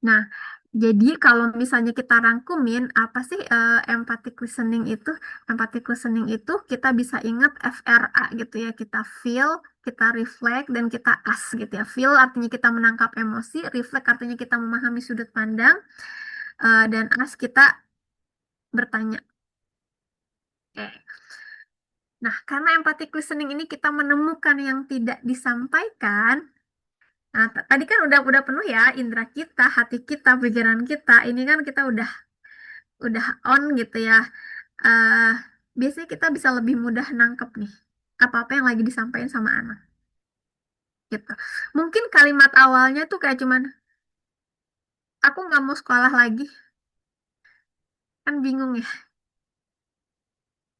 Nah, jadi kalau misalnya kita rangkumin, apa sih empathic listening itu? Empathic listening itu kita bisa ingat FRA gitu ya. Kita feel, kita reflect, dan kita ask gitu ya. Feel artinya kita menangkap emosi, reflect artinya kita memahami sudut pandang, dan ask kita bertanya. Oke. Nah, karena empathic listening ini kita menemukan yang tidak disampaikan. Nah, tadi kan udah penuh ya indera kita, hati kita, pikiran kita. Ini kan kita udah on gitu ya. eh Biasanya kita bisa lebih mudah nangkep nih apa-apa yang lagi disampaikan sama anak gitu. Mungkin kalimat awalnya tuh kayak cuman aku nggak mau sekolah lagi, kan bingung ya.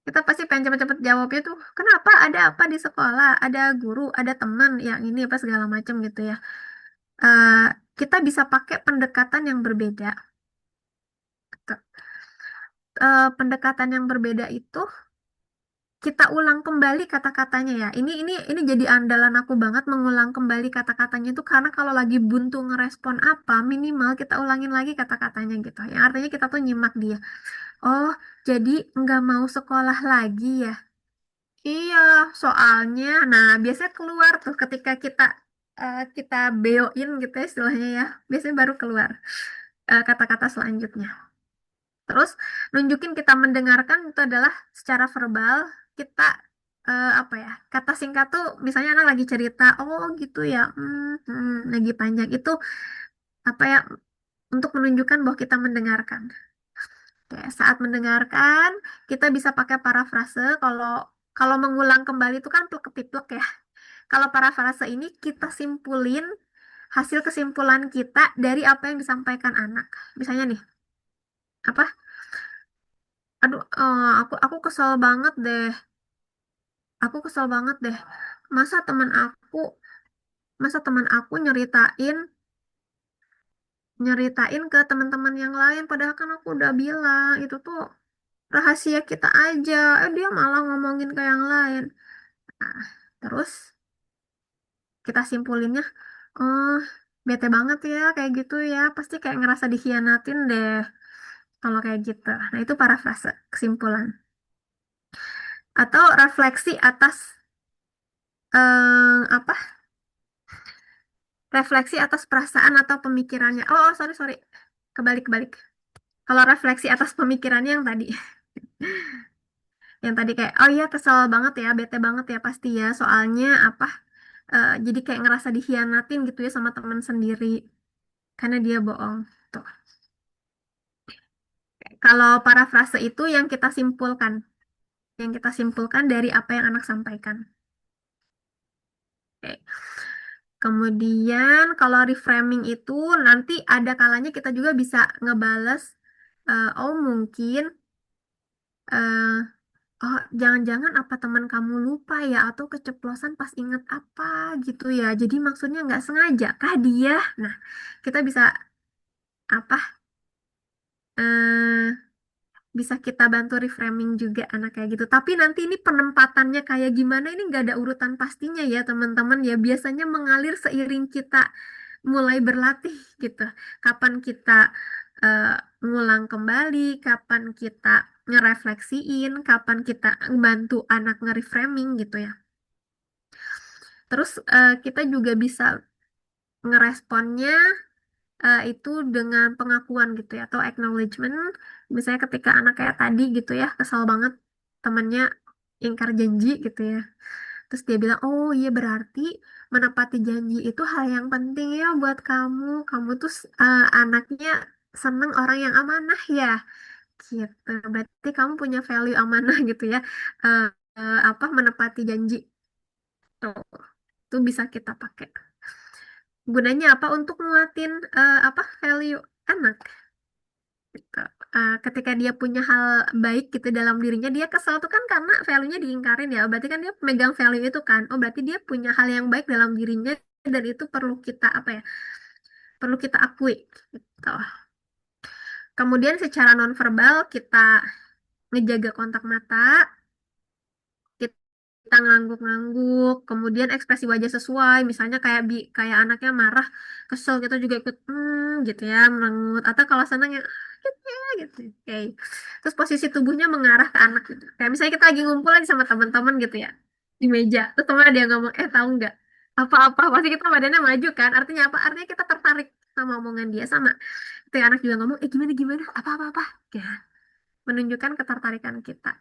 Kita pasti pengen cepet-cepet jawabnya tuh kenapa, ada apa di sekolah, ada guru, ada teman yang ini apa segala macam gitu ya. eh kita bisa pakai pendekatan yang berbeda. Gitu. Pendekatan yang berbeda itu kita ulang kembali kata-katanya ya. Ini jadi andalan aku banget mengulang kembali kata-katanya itu karena kalau lagi buntu ngerespon apa, minimal kita ulangin lagi kata-katanya gitu. Yang artinya kita tuh nyimak dia. Oh, jadi nggak mau sekolah lagi ya? Iya, soalnya, nah biasanya keluar tuh ketika kita beoin gitu ya istilahnya ya. Biasanya baru keluar kata-kata selanjutnya. Terus nunjukin kita mendengarkan itu adalah secara verbal kita apa ya, kata singkat tuh misalnya anak lagi cerita oh gitu ya, lagi panjang itu apa ya, untuk menunjukkan bahwa kita mendengarkan. Oke, saat mendengarkan kita bisa pakai parafrase. Kalau kalau mengulang kembali itu kan plek-ketiplek ya. Kalau parafrase ini kita simpulin hasil kesimpulan kita dari apa yang disampaikan anak. Misalnya nih, apa? Aduh, aku kesel banget deh. Aku kesel banget deh. Masa teman aku, masa teman aku nyeritain nyeritain ke teman-teman yang lain, padahal kan aku udah bilang itu tuh rahasia kita aja. Dia malah ngomongin ke yang lain. Nah, terus kita simpulinnya, oh, bete banget ya kayak gitu ya. Pasti kayak ngerasa dikhianatin deh kalau kayak gitu. Nah, itu parafrase kesimpulan. Atau refleksi atas apa? Refleksi atas perasaan atau pemikirannya. Oh, sorry, sorry. Kebalik. Kalau refleksi atas pemikirannya yang tadi. Yang tadi kayak, oh iya kesel banget ya, bete banget ya pasti ya. Soalnya apa? Jadi kayak ngerasa dikhianatin gitu ya sama teman sendiri. Karena dia bohong. Tuh. Kalau parafrase itu yang kita simpulkan. Yang kita simpulkan dari apa yang anak sampaikan. Oke. Kemudian kalau reframing itu nanti ada kalanya kita juga bisa ngebales, oh mungkin, eh, oh jangan-jangan apa teman kamu lupa ya atau keceplosan pas inget apa gitu ya. Jadi maksudnya nggak sengaja kah dia? Nah, kita bisa apa? eh Bisa kita bantu reframing juga anak kayak gitu. Tapi nanti ini penempatannya kayak gimana ini nggak ada urutan pastinya ya teman-teman ya. Biasanya mengalir seiring kita mulai berlatih gitu. Kapan kita eh, ngulang kembali, kapan kita ngerefleksiin, kapan kita bantu anak nge-reframing gitu ya. Terus kita juga bisa ngeresponnya itu dengan pengakuan gitu ya atau acknowledgement. Misalnya ketika anak kayak tadi gitu ya kesal banget temannya ingkar janji gitu ya, terus dia bilang oh iya berarti menepati janji itu hal yang penting ya buat kamu, kamu tuh anaknya seneng orang yang amanah ya gitu, berarti kamu punya value amanah gitu ya. Eh, apa menepati janji tuh itu bisa kita pakai. Gunanya apa? Untuk nguatin apa value anak gitu. Ketika dia punya hal baik gitu dalam dirinya, dia kesel tuh kan karena value-nya diingkarin ya. Berarti kan dia megang value itu kan. Oh, berarti dia punya hal yang baik dalam dirinya dan itu perlu kita apa ya? Perlu kita akui gitu. Kemudian secara nonverbal kita ngejaga kontak mata, kita kita ngangguk-ngangguk, kemudian ekspresi wajah sesuai, misalnya kayak anaknya marah, kesel kita juga ikut gitu ya, merengut, atau kalau senang ya gitu ya gitu. Oke. Terus posisi tubuhnya mengarah ke anak gitu. Kayak misalnya kita lagi ngumpul lagi sama teman-teman gitu ya di meja, terus teman ada yang ngomong, tahu nggak apa-apa, pasti kita badannya maju kan? Artinya apa? Artinya kita tertarik sama omongan dia, sama. Ketika anak juga ngomong, gimana gimana, apa-apa, ya menunjukkan ketertarikan kita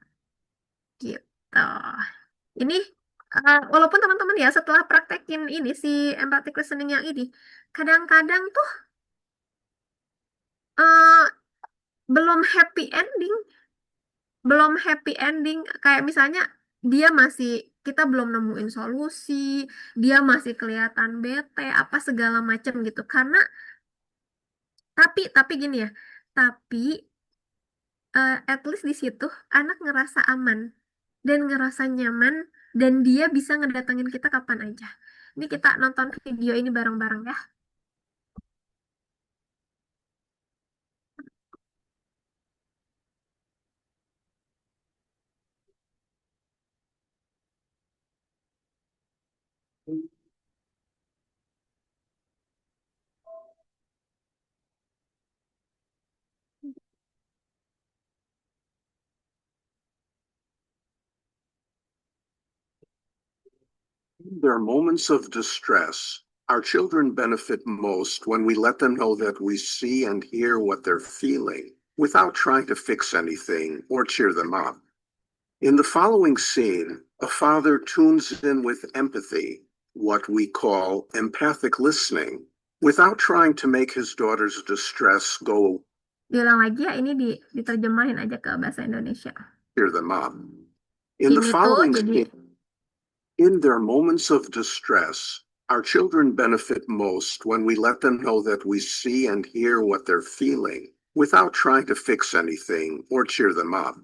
gitu. Ini walaupun teman-teman ya setelah praktekin ini si empathic listening yang ini, kadang-kadang tuh eh, belum happy ending, belum happy ending. Kayak misalnya dia masih kita belum nemuin solusi, dia masih kelihatan bete apa segala macam gitu. Karena tapi gini ya, tapi at least di situ anak ngerasa aman dan ngerasa nyaman dan dia bisa ngedatengin kita kapan aja. Ini kita nonton video ini bareng-bareng ya. There are moments of distress. Our children benefit most when we let them know that we see and hear what they're feeling without trying to fix anything or cheer them up. In the following scene, a father tunes in with empathy, what we call empathic listening, without trying to make his daughter's distress go Diulang lagi ya, ini diterjemahin aja ke bahasa Indonesia. cheer them up. In the Ini tuh following jadi scene, in their moments of distress, our children benefit most when we let them know that we see and hear what they're feeling without trying to fix anything or cheer them up.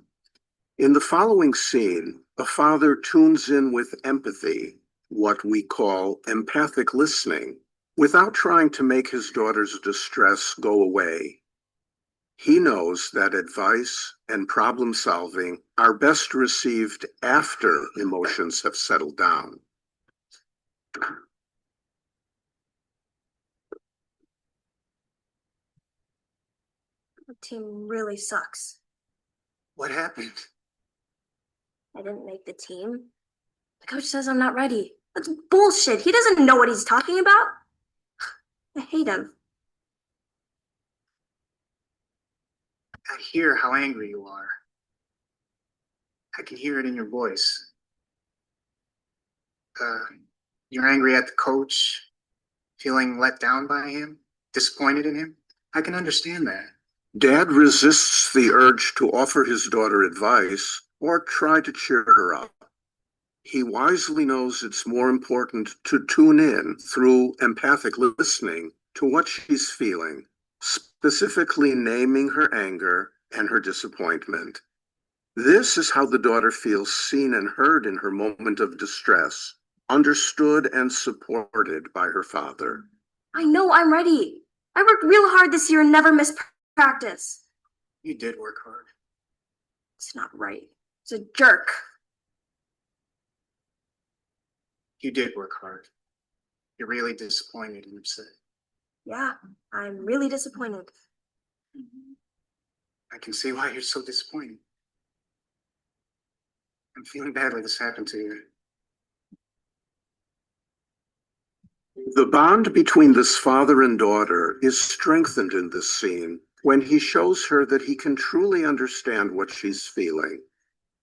In the following scene, a father tunes in with empathy, what we call empathic listening, without trying to make his daughter's distress go away. He knows that advice and problem solving are best received after emotions have settled down. The team really sucks. What happened? I didn't make the team. The coach says I'm not ready. That's bullshit. He doesn't know what he's talking about. I hate him. I hear how angry you are. I can hear it in your voice. You're angry at the coach, feeling let down by him, disappointed in him. I can understand that. Dad resists the urge to offer his daughter advice or try to cheer her up. He wisely knows it's more important to tune in through empathic listening to what she's feeling, specifically naming her anger and her disappointment. This is how the daughter feels seen and heard in her moment of distress, understood and supported by her father. I know I'm ready. I worked real hard this year and never missed practice. You did work hard. It's not right. It's a jerk. You did work hard. You're really disappointed and upset. Yeah, I'm really disappointed. I can see why you're so disappointed. I'm feeling badly this happened to you. The bond between this father and daughter is strengthened in this scene when he shows her that he can truly understand what she's feeling.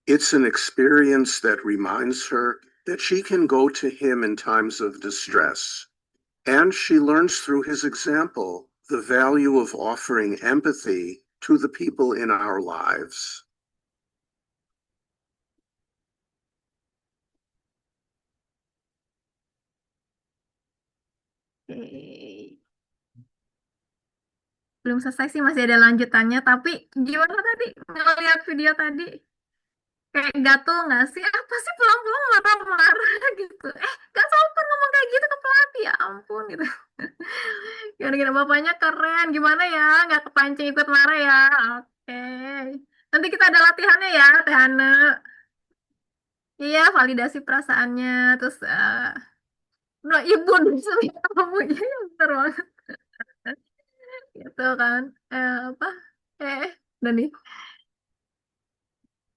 It's an experience that reminds her that she can go to him in times of distress. And she learns through his example the value of offering empathy to the people in our lives. Oke. Belum selesai sih, masih ada lanjutannya. Tapi gimana tadi ngeliat video tadi? Kayak gatel nggak sih? Apa sih pulang-pulang marah-marah gitu? Gak sopan ngomong kayak gitu ke pelatih, ya ampun gitu. Gimana-gimana bapaknya keren, gimana ya? Nggak kepancing ikut marah ya? Oke. Nanti kita ada latihannya ya, Teh Hana. Iya, validasi perasaannya. Terus, no, ibu demi kamu. Iya, bener banget. Gitu kan. Apa? Udah nih.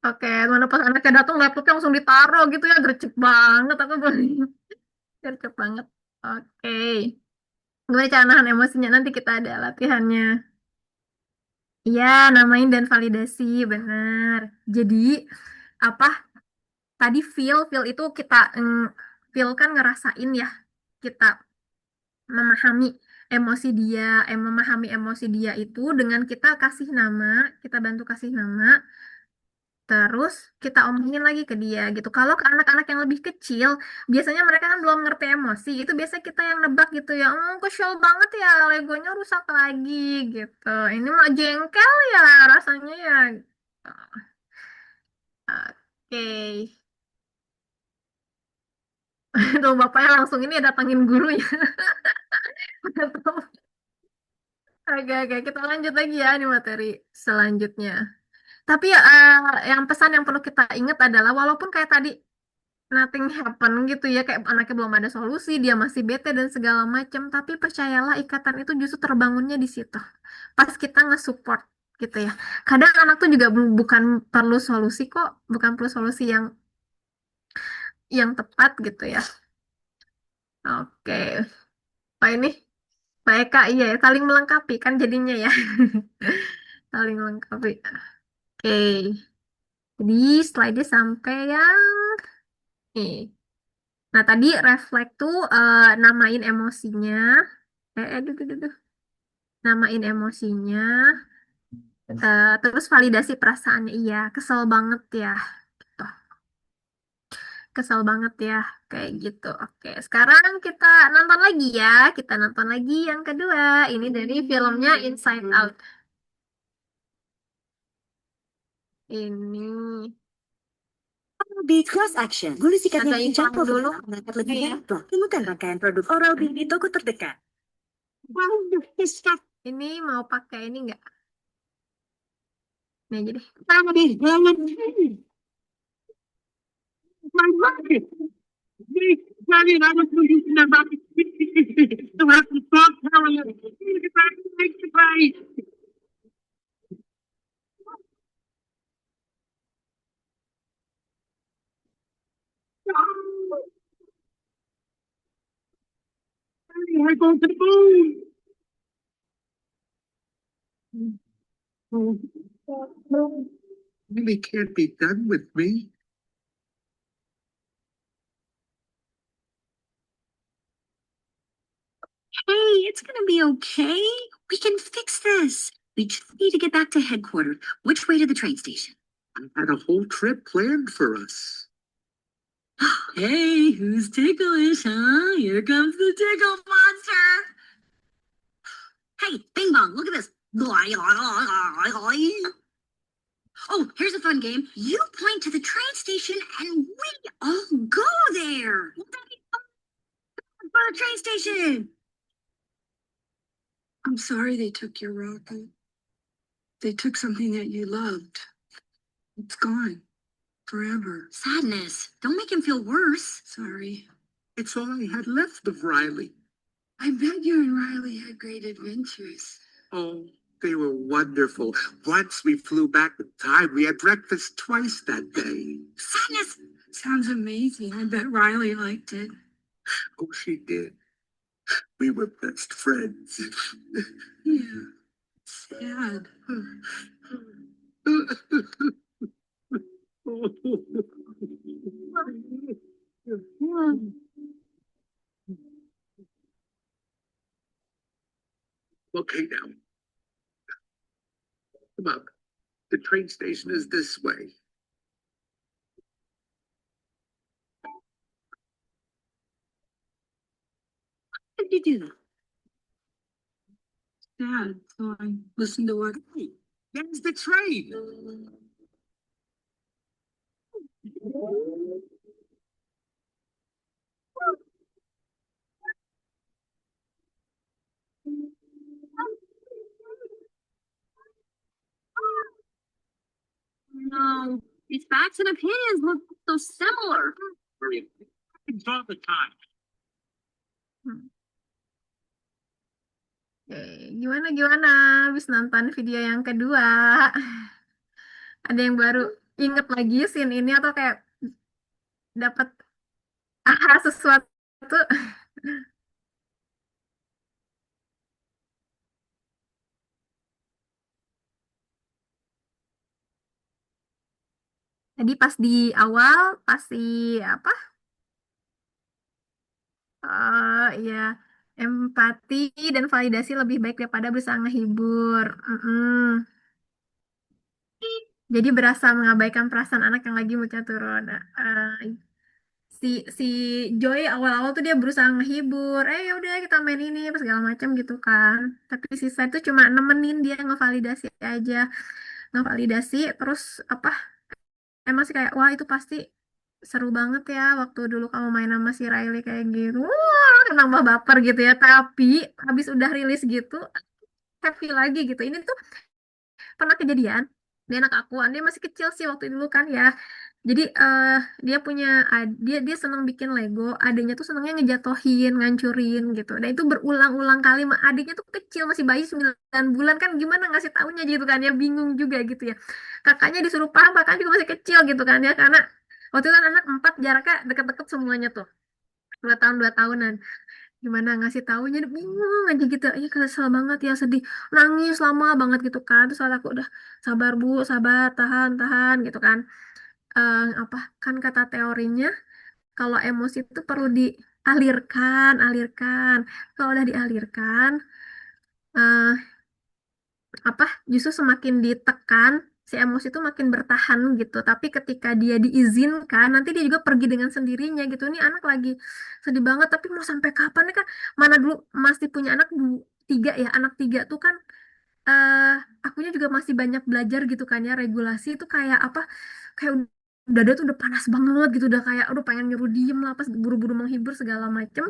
Oke, mana pas anaknya datang laptopnya langsung ditaruh gitu ya, gercep banget. Aku bilang, gercep banget. Oke. Gimana cara nahan emosinya? Nanti kita ada latihannya. Iya, namain dan validasi, benar. Jadi, apa? Tadi feel itu kita feel kan ngerasain ya. Kita memahami memahami emosi dia itu dengan kita kasih nama, kita bantu kasih nama, terus kita omongin lagi ke dia gitu. Kalau ke anak-anak yang lebih kecil, biasanya mereka kan belum ngerti emosi, itu biasa kita yang nebak gitu ya. Kesel banget ya, Legonya rusak lagi gitu. Ini mah jengkel ya rasanya ya. Oke. Tuh bapaknya langsung ini datangin gurunya. Oke, oke, kita lanjut lagi ya di materi selanjutnya. Tapi yang pesan yang perlu kita ingat adalah walaupun kayak tadi nothing happen gitu ya, kayak anaknya belum ada solusi, dia masih bete dan segala macam, tapi percayalah ikatan itu justru terbangunnya di situ. Pas kita nge-support gitu ya. Kadang anak tuh juga bukan perlu solusi kok, bukan perlu solusi yang tepat gitu ya. Oke. Pak ini, Pak Eka, iya ya, saling melengkapi kan jadinya ya. Saling melengkapi. Oke. Jadi slide-nya sampai yang ini. Nah, tadi refleks tuh namain emosinya. Duh, duh, duh, duh. Namain emosinya. Terus validasi perasaannya. Iya, kesel banget ya. Gitu. Kesel banget ya. Kayak gitu. Oke, sekarang kita nonton lagi ya. Kita nonton lagi yang kedua. Ini dari filmnya Inside Out. Ini. Oral-B Class Action. Gula sikat Ada yang iklan jatuh dulu. mengangkat lebih Iya. hebat. Temukan rangkaian produk Oral-B di toko terdekat. Ini mau pakai ini enggak? Nih jadi. Really can't be done with me. Hey, it's gonna be okay. We can fix this. We just need to get back to headquarters. Which way to the train station? I had a whole trip planned for us. Hey, who's ticklish, huh? Here comes the tickle monster. Hey, Bing Bong, look at this. Oh, here's a fun game. You point to the train station and we all go there. For the train station. I'm sorry they took your rocket. They took something that you loved. It's gone. Forever. Sadness. Don't make him feel worse. Sorry. It's all I had left of Riley. I bet you and Riley had great adventures. Oh, they were wonderful. Once we flew back in time, we had breakfast twice that day. Sadness. Sounds amazing. I bet Riley liked it. Oh, she did. We were best friends. Yeah. Sad. Okay, now. Come on. The train station is this way. How did you do that? Sad. So I listened to what. Hey, there's the train. No. These facts and opinions look so similar. It's all the time. Hmm. Oke, gimana habis nonton video yang kedua? Ada yang baru inget lagi scene ini atau kayak dapat aha sesuatu? Tadi pas di awal pasti apa? Ya empati dan validasi lebih baik daripada berusaha ngehibur. Jadi berasa mengabaikan perasaan anak yang lagi mau turun. Si si Joy awal-awal tuh dia berusaha ngehibur, ya udah kita main ini apa segala macam gitu kan. Tapi sisa itu cuma nemenin dia ngevalidasi aja, ngevalidasi terus apa? Emang sih kayak wah itu pasti seru banget ya waktu dulu kamu main sama si Riley kayak gitu. Wah, nambah baper gitu ya. Tapi habis udah rilis gitu, happy lagi gitu. Ini tuh pernah kejadian dia anak aku, dia masih kecil sih waktu dulu kan ya. Jadi dia punya dia senang bikin Lego, adiknya tuh senangnya ngejatohin, ngancurin gitu. Dan itu berulang-ulang kali, adiknya tuh kecil masih bayi 9 bulan kan gimana ngasih taunya gitu kan ya, bingung juga gitu ya. Kakaknya disuruh paham, kakaknya juga masih kecil gitu kan ya, karena waktu itu kan anak 4 jaraknya deket-deket semuanya tuh, 2 tahun 2 tahunan. Gimana ngasih taunya dia bingung aja gitu, ya kesel banget ya, sedih, nangis lama banget gitu kan. Terus aku udah sabar bu, sabar, tahan tahan gitu kan. Apa kan kata teorinya kalau emosi itu perlu dialirkan, alirkan. Kalau udah dialirkan, eh, apa justru semakin ditekan si emosi itu makin bertahan gitu. Tapi ketika dia diizinkan, nanti dia juga pergi dengan sendirinya gitu. Ini anak lagi sedih banget, tapi mau sampai kapan ya kan? Mana dulu masih punya anak 3 ya, anak 3 tuh kan. eh Akunya juga masih banyak belajar gitu kan ya, regulasi itu kayak apa, kayak dada tuh udah panas banget gitu, udah kayak udah pengen nyuruh diem lah pas buru-buru menghibur segala macem.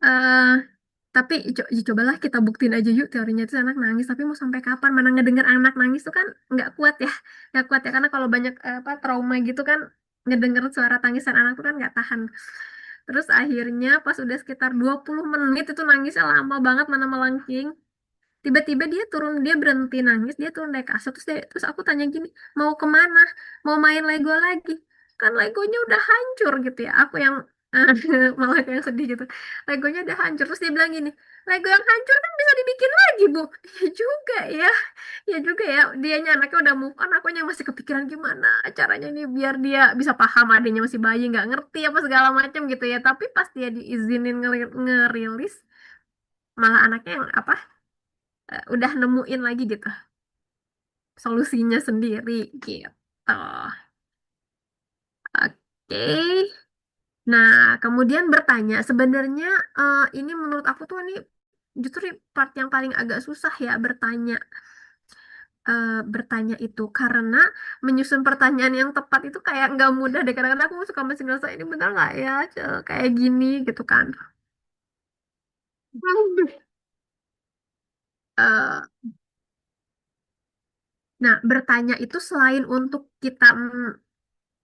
eh tapi cobalah kita buktiin aja yuk teorinya itu anak nangis, tapi mau sampai kapan, mana ngedenger anak nangis tuh kan nggak kuat ya, nggak kuat ya, karena kalau banyak apa trauma gitu kan, ngedenger suara tangisan anak tuh kan nggak tahan. Terus akhirnya pas udah sekitar 20 menit itu nangisnya lama banget, mana melengking. Tiba-tiba dia turun, dia berhenti nangis, dia turun dari kasur, terus aku tanya gini, mau kemana, mau main Lego lagi, kan Legonya udah hancur gitu ya, aku yang malah yang sedih gitu, Legonya udah hancur. Terus dia bilang gini, Lego yang hancur kan bisa dibikin lagi bu. Ya juga ya, ya juga ya, dianya anaknya udah move on, aku yang masih kepikiran gimana caranya nih biar dia bisa paham, adanya masih bayi nggak ngerti apa segala macam gitu ya. Tapi pas dia diizinin ngerilis, malah anaknya yang apa, udah nemuin lagi gitu solusinya sendiri gitu. Oke. Nah, kemudian bertanya, sebenarnya ini menurut aku tuh ini justru part yang paling agak susah ya, bertanya. Bertanya itu karena menyusun pertanyaan yang tepat itu kayak nggak mudah deh. Kadang-kadang aku suka masih ngerasa ini benar nggak ya, kayak gini gitu kan. Eh, nah, bertanya itu selain untuk kita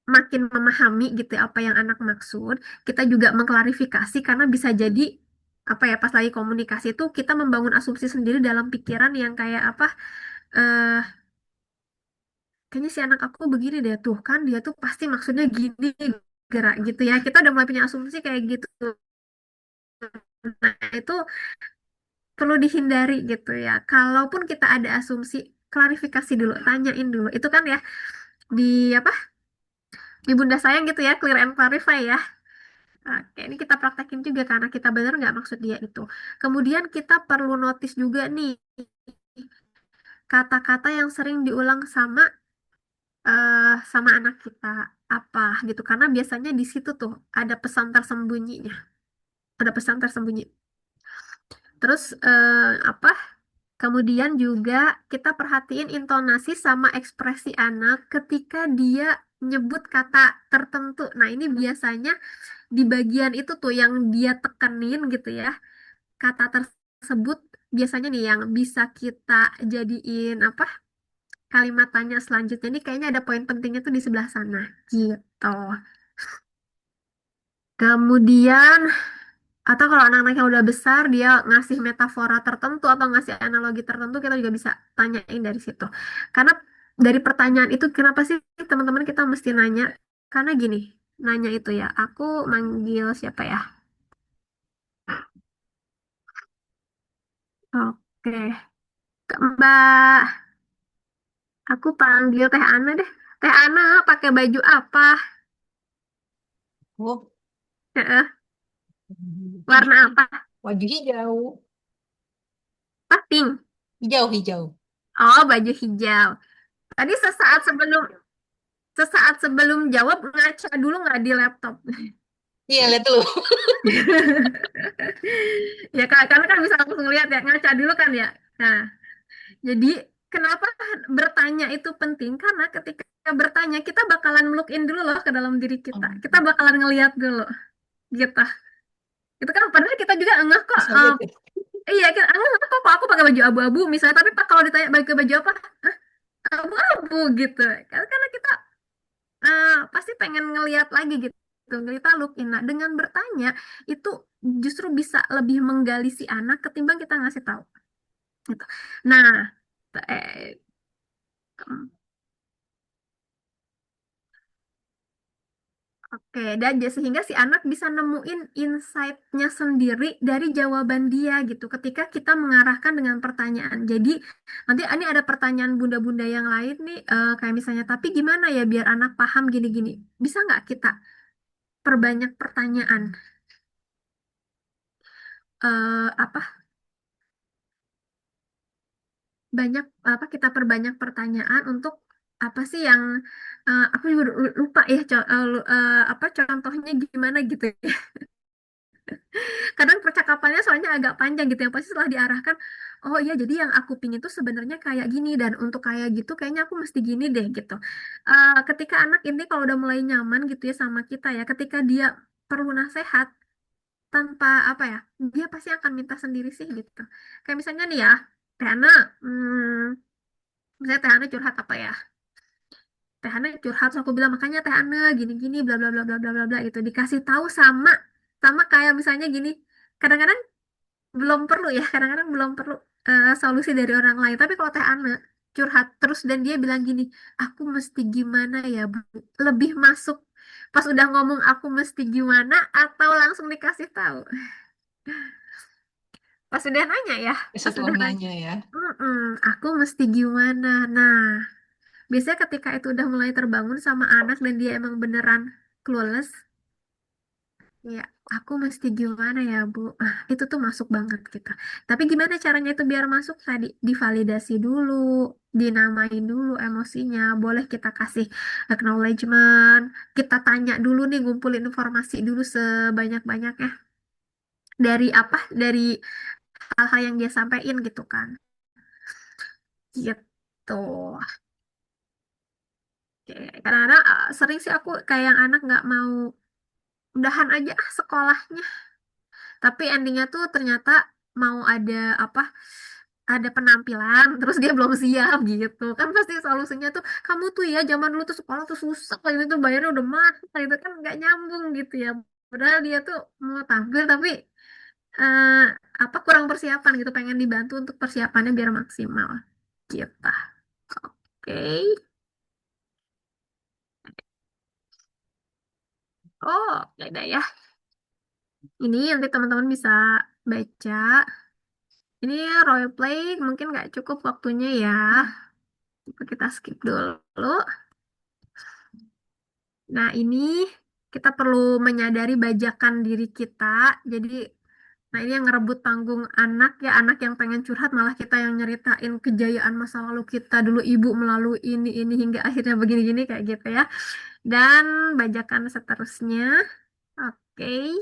makin memahami gitu ya apa yang anak maksud, kita juga mengklarifikasi karena bisa jadi apa ya, pas lagi komunikasi itu kita membangun asumsi sendiri dalam pikiran yang kayak apa, eh kayaknya si anak aku begini deh tuh kan, dia tuh pasti maksudnya gini, gerak gitu ya. Kita udah mulai punya asumsi kayak gitu. Nah, itu perlu dihindari gitu ya. Kalaupun kita ada asumsi, klarifikasi dulu, tanyain dulu. Itu kan ya di apa? Di Bunda Sayang gitu ya, clear and clarify ya. Oke, ini kita praktekin juga karena kita benar nggak maksud dia itu. Kemudian kita perlu notice juga nih kata-kata yang sering diulang sama anak kita apa gitu, karena biasanya di situ tuh ada pesan tersembunyinya, ada pesan tersembunyi. Terus apa? Kemudian juga kita perhatiin intonasi sama ekspresi anak ketika dia nyebut kata tertentu. Nah, ini biasanya di bagian itu tuh yang dia tekenin gitu ya. Kata tersebut biasanya nih yang bisa kita jadiin apa? kalimat tanya selanjutnya ini kayaknya ada poin pentingnya tuh di sebelah sana gitu. Kemudian atau kalau anak-anak yang udah besar dia ngasih metafora tertentu atau ngasih analogi tertentu kita juga bisa tanyain dari situ. Karena dari pertanyaan itu kenapa sih teman-teman kita mesti nanya? Karena gini, nanya itu ya. Aku manggil siapa ya? Oke, Mbak. Aku panggil Teh Ana deh. Teh Ana pakai baju apa? Oh, Heeh, warna apa? baju hijau. Ah, pink. Hijau. Oh, baju hijau. Tadi sesaat sebelum jawab ngaca dulu nggak di laptop. Iya, lihat dulu. Ya karena kan bisa langsung lihat ya ngaca dulu kan ya. Nah, jadi kenapa bertanya itu penting? Karena ketika bertanya kita bakalan look in dulu loh ke dalam diri kita. Kita bakalan ngeliat dulu gitu. Itu kan padahal kita juga enggak kok. Bisa lihat ya. Iya, kita enggak kok aku pakai baju abu-abu misalnya. Tapi Pak kalau ditanya pakai baju apa? Hah? Abu-abu gitu. Karena kita pasti pengen ngeliat lagi gitu. Kita look in. Nah, dengan bertanya itu justru bisa lebih menggali si anak ketimbang kita ngasih tahu. Gitu. Nah, eh, oke, dan sehingga si anak bisa nemuin insight-nya sendiri dari jawaban dia gitu. Ketika kita mengarahkan dengan pertanyaan. Jadi nanti ini ada pertanyaan bunda-bunda yang lain nih, kayak misalnya, tapi gimana ya biar anak paham gini-gini? Bisa nggak kita perbanyak pertanyaan? Apa kita perbanyak pertanyaan untuk apa sih yang aku juga lupa ya apa contohnya gimana gitu ya. Kadang percakapannya soalnya agak panjang gitu yang pasti setelah diarahkan, oh iya jadi yang aku pingin tuh sebenarnya kayak gini dan untuk kayak gitu kayaknya aku mesti gini deh gitu. Ketika anak ini kalau udah mulai nyaman gitu ya sama kita ya, ketika dia perlu nasihat tanpa apa ya, dia pasti akan minta sendiri sih gitu. Kayak misalnya nih ya, Teh Ana, misalnya Teh Ana curhat apa ya? Teh Ana curhat, terus aku bilang makanya Teh Ana gini-gini bla bla bla bla bla bla bla itu dikasih tahu sama sama kayak misalnya gini. Kadang-kadang belum perlu ya kadang-kadang belum perlu solusi dari orang lain tapi kalau Teh Ana curhat terus dan dia bilang gini aku mesti gimana ya Bu lebih masuk pas udah ngomong aku mesti gimana atau langsung dikasih tahu pas udah nanya ya pas Setelah udah nanya nanya ya. aku mesti gimana nah biasanya ketika itu udah mulai terbangun sama anak dan dia emang beneran clueless. Ya, aku mesti gimana ya, Bu? Itu tuh masuk banget gitu. Tapi gimana caranya itu biar masuk tadi? Divalidasi dulu, dinamain dulu emosinya. Boleh kita kasih acknowledgement. Kita tanya dulu nih, ngumpulin informasi dulu sebanyak-banyaknya. Dari apa? Dari hal-hal yang dia sampaikan gitu kan. Gitu. Oke, kadang-kadang sering sih aku kayak yang anak nggak mau udahan aja sekolahnya. Tapi endingnya tuh ternyata mau ada apa? Ada penampilan, terus dia belum siap gitu. Kan pasti solusinya tuh kamu tuh ya zaman dulu tuh sekolah tuh susah kayak gitu bayarnya udah mahal itu kan nggak nyambung gitu ya. Padahal dia tuh mau tampil tapi eh, apa kurang persiapan gitu, pengen dibantu untuk persiapannya biar maksimal gitu. Oke. Oh, ya udah ya. Ini nanti teman-teman bisa baca. Ini role play mungkin nggak cukup waktunya ya. Kita skip dulu. Nah, ini kita perlu menyadari bajakan diri kita. Jadi, nah ini yang ngerebut panggung anak ya, anak yang pengen curhat malah kita yang nyeritain kejayaan masa lalu kita dulu ibu melalui ini hingga akhirnya begini-gini kayak gitu ya. Dan bajakan seterusnya. Oke.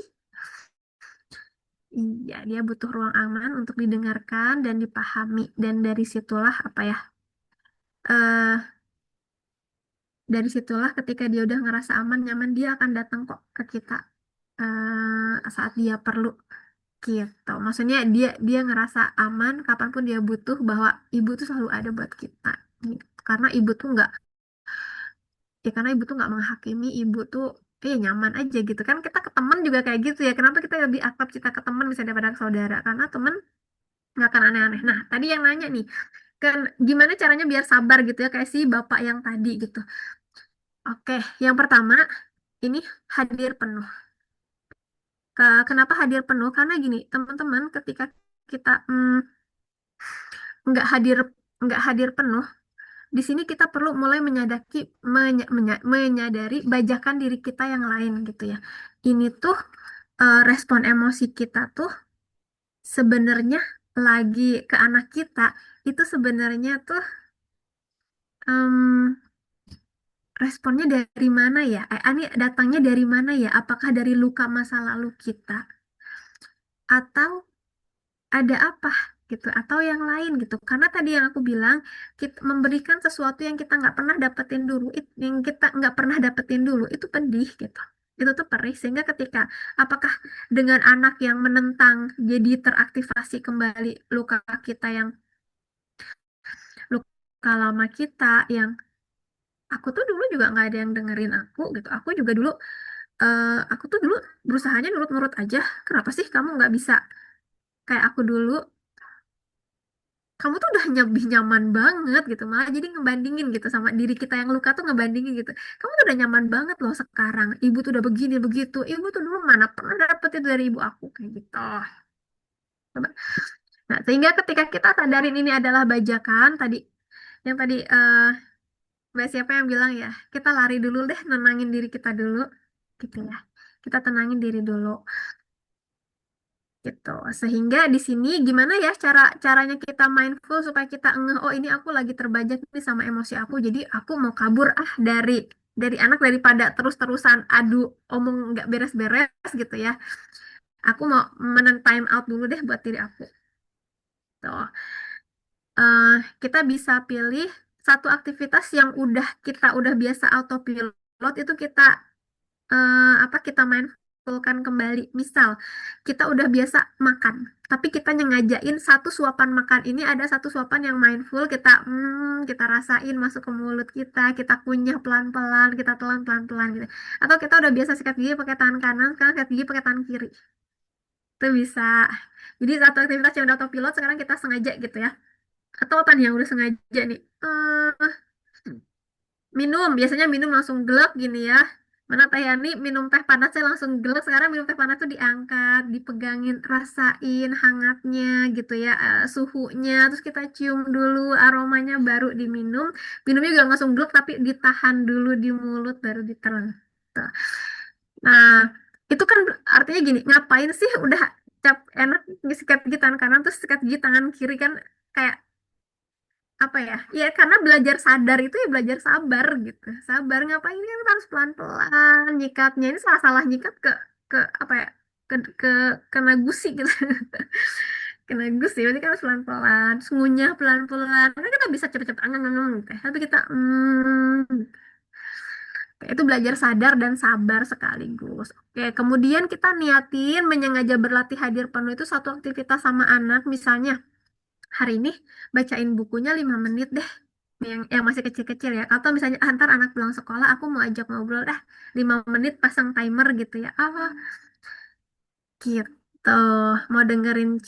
Iya, dia butuh ruang aman untuk didengarkan dan dipahami. Dan dari situlah apa ya? eh dari situlah ketika dia udah ngerasa aman, nyaman, dia akan datang kok ke kita saat dia perlu gitu. Maksudnya dia dia ngerasa aman kapanpun dia butuh bahwa ibu tuh selalu ada buat kita gitu. Karena ibu tuh nggak menghakimi, ibu tuh nyaman aja gitu kan. Kita ke temen juga kayak gitu ya, kenapa kita lebih akrab kita ke temen misalnya daripada ke saudara, karena temen nggak akan aneh-aneh. Nah tadi yang nanya nih kan, gimana caranya biar sabar gitu ya, kayak si bapak yang tadi gitu. Oke, yang pertama ini hadir penuh. Kenapa hadir penuh? Karena gini teman-teman, ketika kita nggak hadir nggak hadir penuh, di sini kita perlu mulai menyadari bajakan diri kita yang lain gitu ya. Ini tuh respon emosi kita tuh sebenarnya lagi ke anak kita, itu sebenarnya tuh em, responnya dari mana ya? Ini datangnya dari mana ya? Apakah dari luka masa lalu kita? Atau ada apa gitu? Atau yang lain gitu? Karena tadi yang aku bilang, kita memberikan sesuatu yang kita nggak pernah dapetin dulu, itu pedih gitu. Itu tuh perih. Sehingga ketika, apakah dengan anak yang menentang jadi teraktivasi kembali luka kita, yang luka lama kita, yang aku tuh dulu juga nggak ada yang dengerin aku gitu. Aku tuh dulu berusahanya nurut-nurut aja. Kenapa sih kamu nggak bisa kayak aku dulu? Kamu tuh udah lebih nyaman banget gitu, malah jadi ngebandingin gitu sama diri kita yang luka, tuh ngebandingin gitu. Kamu tuh udah nyaman banget loh sekarang. Ibu tuh udah begini begitu. Ibu tuh dulu mana pernah dapet itu dari ibu aku kayak gitu. Coba. Nah, sehingga ketika kita sadarin ini adalah bajakan tadi, yang tadi Mbak siapa yang bilang ya, kita lari dulu deh, nenangin diri kita dulu, gitu ya. Kita tenangin diri dulu. Gitu. Sehingga di sini gimana ya caranya kita mindful supaya kita ngeh, oh ini aku lagi terbajak nih sama emosi aku, jadi aku mau kabur dari anak, daripada terus-terusan adu omong nggak beres-beres gitu ya. Aku mau time out dulu deh buat diri aku. Tuh. Eh, kita bisa pilih satu aktivitas yang kita udah biasa autopilot, itu kita mindfulkan kembali. Misal kita udah biasa makan, tapi kita nyengajain satu suapan makan ini, ada satu suapan yang mindful, kita rasain masuk ke mulut kita kunyah pelan-pelan, kita telan pelan-pelan gitu. Atau kita udah biasa sikat gigi pakai tangan kanan, sekarang sikat gigi pakai tangan kiri. Itu bisa. Jadi satu aktivitas yang udah autopilot sekarang kita sengaja gitu ya. Atau apa nih yang udah sengaja nih? Biasanya minum langsung gelap gini ya. Mana Teh Yani minum teh panasnya langsung gelap, sekarang minum teh panas tuh diangkat, dipegangin, rasain hangatnya gitu ya, suhunya, terus kita cium dulu aromanya baru diminum. Minumnya juga langsung gelap tapi ditahan dulu di mulut baru ditelan. Tuh. Nah, itu kan artinya gini, ngapain sih udah enak sikat gigi tangan kanan terus sikat gigi tangan kiri, kan kayak apa ya, ya karena belajar sadar itu ya belajar sabar gitu. Sabar ngapain, kan harus pelan-pelan nyikatnya, ini salah-salah nyikat ke apa ya, ke kena gusi gitu. Kena gusi berarti kan harus pelan-pelan, terus ngunyah pelan-pelan, kan kita bisa cepet-cepet angin gitu ya. Tapi kita itu belajar sadar dan sabar sekaligus. Oke, kemudian kita niatin menyengaja berlatih hadir penuh, itu satu aktivitas sama anak. Misalnya hari ini bacain bukunya 5 menit deh, yang masih kecil-kecil ya. Atau misalnya antar anak pulang sekolah, aku mau ajak ngobrol dah 5 menit, pasang timer gitu ya. Gitu. Mau dengerin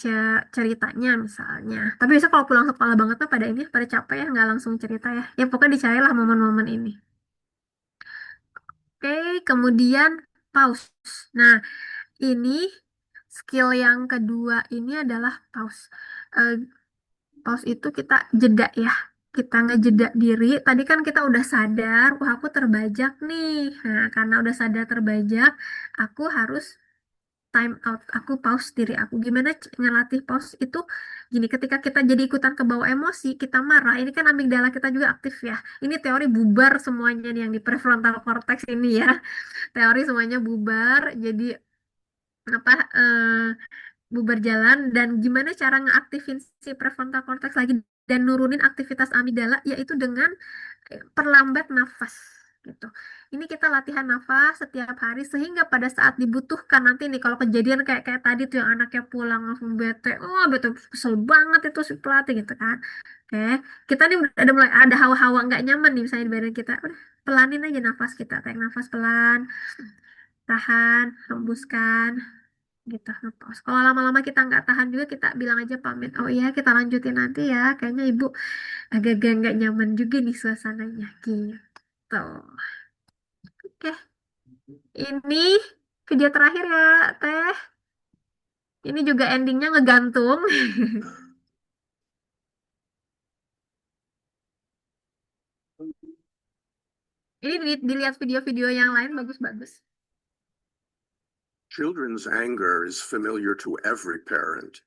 ceritanya misalnya. Tapi biasa kalau pulang sekolah banget tuh pada capek ya, nggak langsung cerita ya. Ya pokoknya dicarilah momen-momen ini. Oke, kemudian pause. Nah, ini skill yang kedua ini adalah pause. Eh, Pause itu kita jeda ya. Kita ngejeda diri. Tadi kan kita udah sadar, wah aku terbajak nih. Nah, karena udah sadar terbajak, aku harus time out. Aku pause diri aku. Gimana ngelatih pause itu? Gini, ketika kita jadi ikutan ke bawah emosi, kita marah. Ini kan amigdala kita juga aktif ya. Ini teori bubar semuanya nih yang di prefrontal cortex ini ya. Teori semuanya bubar. Jadi apa? Bubar jalan. Dan gimana cara ngeaktifin si prefrontal cortex lagi dan nurunin aktivitas amigdala, yaitu dengan perlambat nafas. gitu. Ini kita latihan nafas setiap hari sehingga pada saat dibutuhkan nanti nih kalau kejadian kayak kayak tadi tuh yang anaknya pulang langsung bete, oh bete kesel banget itu si pelatih gitu kan. Oke, kita nih ada mulai ada hawa-hawa nggak nyaman nih misalnya di badan kita, udah pelanin aja nafas kita, tarik nafas pelan, tahan, hembuskan, gitu ngetos. Kalau lama-lama kita nggak tahan juga kita bilang aja pamit. Oh iya kita lanjutin nanti ya. Kayaknya ibu agak-agak nggak nyaman juga nih suasananya gitu. Oke, ini video terakhir ya Teh. Ini juga endingnya ngegantung. Ini dilihat video-video yang lain bagus-bagus. Children's anger is familiar to every parent.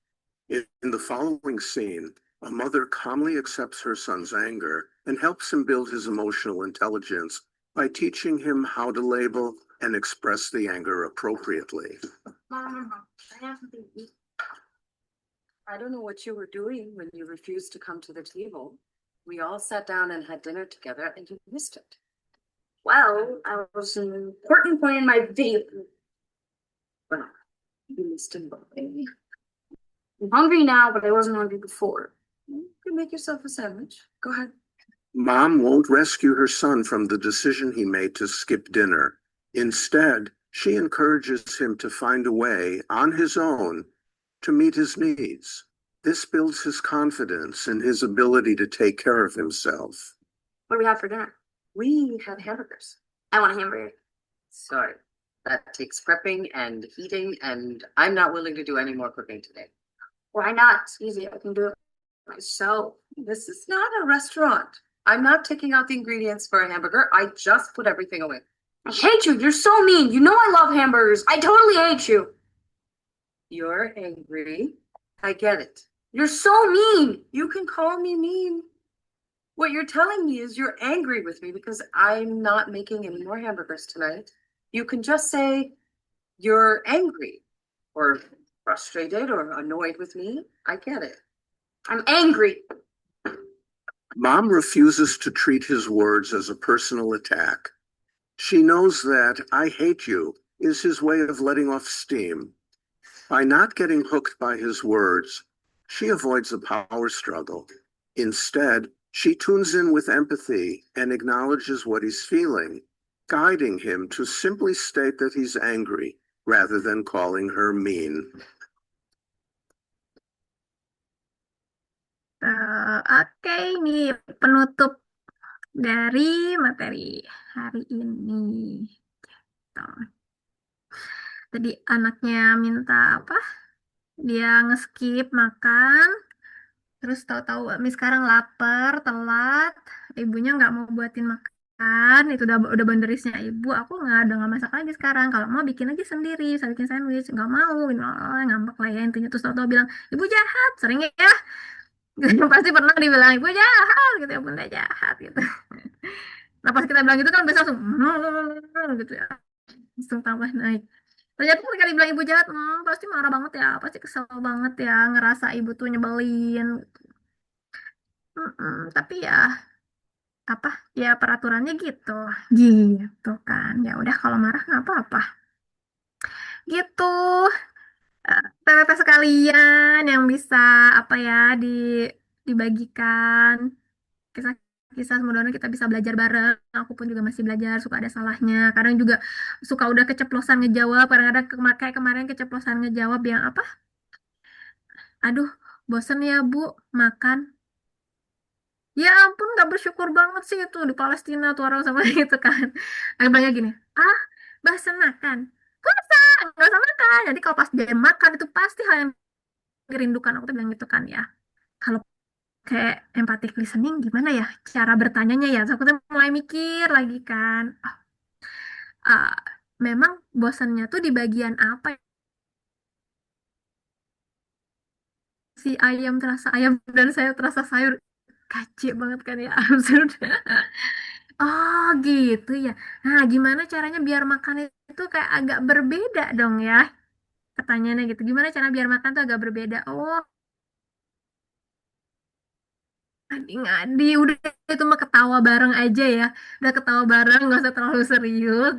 In the following scene, a mother calmly accepts her son's anger and helps him build his emotional intelligence by teaching him how to label and express the anger appropriately. Mom, I have something to eat. I don't know what you were doing when you refused to come to the table. We all sat down and had dinner together and you missed it. Well, I was an important point in my video. Well, you missed it, baby. I'm hungry now, but I wasn't hungry before. You can make yourself a sandwich. Go ahead. Mom won't rescue her son from the decision he made to skip dinner. Instead, she encourages him to find a way on his own to meet his needs. This builds his confidence in his ability to take care of himself. What do we have for dinner? We had hamburgers. I want a hamburger. Sorry. That takes prepping and heating, and I'm not willing to do any more cooking today. Why not? It's easy. I can do it myself. This is not a restaurant. I'm not taking out the ingredients for a hamburger. I just put everything away. I hate you. You're so mean. You know I love hamburgers. I totally hate you. You're angry. I get it. You're so mean. You can call me mean. What you're telling me is you're angry with me because I'm not making any more hamburgers tonight. You can just say you're angry or frustrated or annoyed with me. I get it. I'm angry. Mom refuses to treat his words as a personal attack. She knows that "I hate you" is his way of letting off steam. By not getting hooked by his words, she avoids a power struggle. Instead, she tunes in with empathy and acknowledges what he's feeling, guiding him to simply state that he's angry rather than calling her mean. Oke, ini penutup dari materi hari ini. Gitu. Tadi anaknya minta apa? Dia nge-skip makan, terus tahu-tahu sekarang lapar, telat, ibunya nggak mau buatin makan, itu udah banderisnya ibu, aku nggak masak lagi sekarang, kalau mau bikin aja sendiri, bisa bikin sandwich, nggak mau, gitu. Ngambek lah ya intinya, terus tahu-tahu bilang ibu jahat, sering ya. Pasti pernah dibilang ibu jahat gitu ya, bunda jahat gitu. Nah pas kita bilang gitu kan biasa langsung gitu ya, langsung tambah naik. Ternyata ketika dibilang ibu jahat, pasti marah banget ya, pasti kesel banget ya, ngerasa ibu tuh nyebelin. Tapi ya apa ya peraturannya gitu, gitu kan. Ya udah kalau marah nggak apa-apa. Gitu. TTT sekalian yang bisa apa ya dibagikan kisah-kisah, mudah-mudahan kita bisa belajar bareng. Aku pun juga masih belajar, suka ada salahnya. Kadang juga suka udah keceplosan ngejawab, kadang-kadang kayak kemarin keceplosan ngejawab yang apa? Aduh, bosen ya Bu, makan. Ya ampun, nggak bersyukur banget sih itu di Palestina tuh orang sama gitu kan. Ada banyak gini, bahasa makan. Puasa, nggak usah makan. Jadi kalau pas dia makan itu pasti hal yang dirindukan. Aku tuh bilang gitu kan ya. Kalau kayak empathic listening gimana ya cara bertanyanya ya. Terus aku tuh mulai mikir lagi kan. Ah, memang bosannya tuh di bagian apa ya? Si ayam terasa ayam dan saya terasa sayur. Kacik banget kan ya, absurd. Oh gitu ya. Nah gimana caranya biar makan itu kayak agak berbeda dong ya. Pertanyaannya gitu. Gimana cara biar makan tuh agak berbeda? Oh ngadi udah itu mah ketawa bareng aja ya, udah ketawa bareng nggak usah terlalu serius.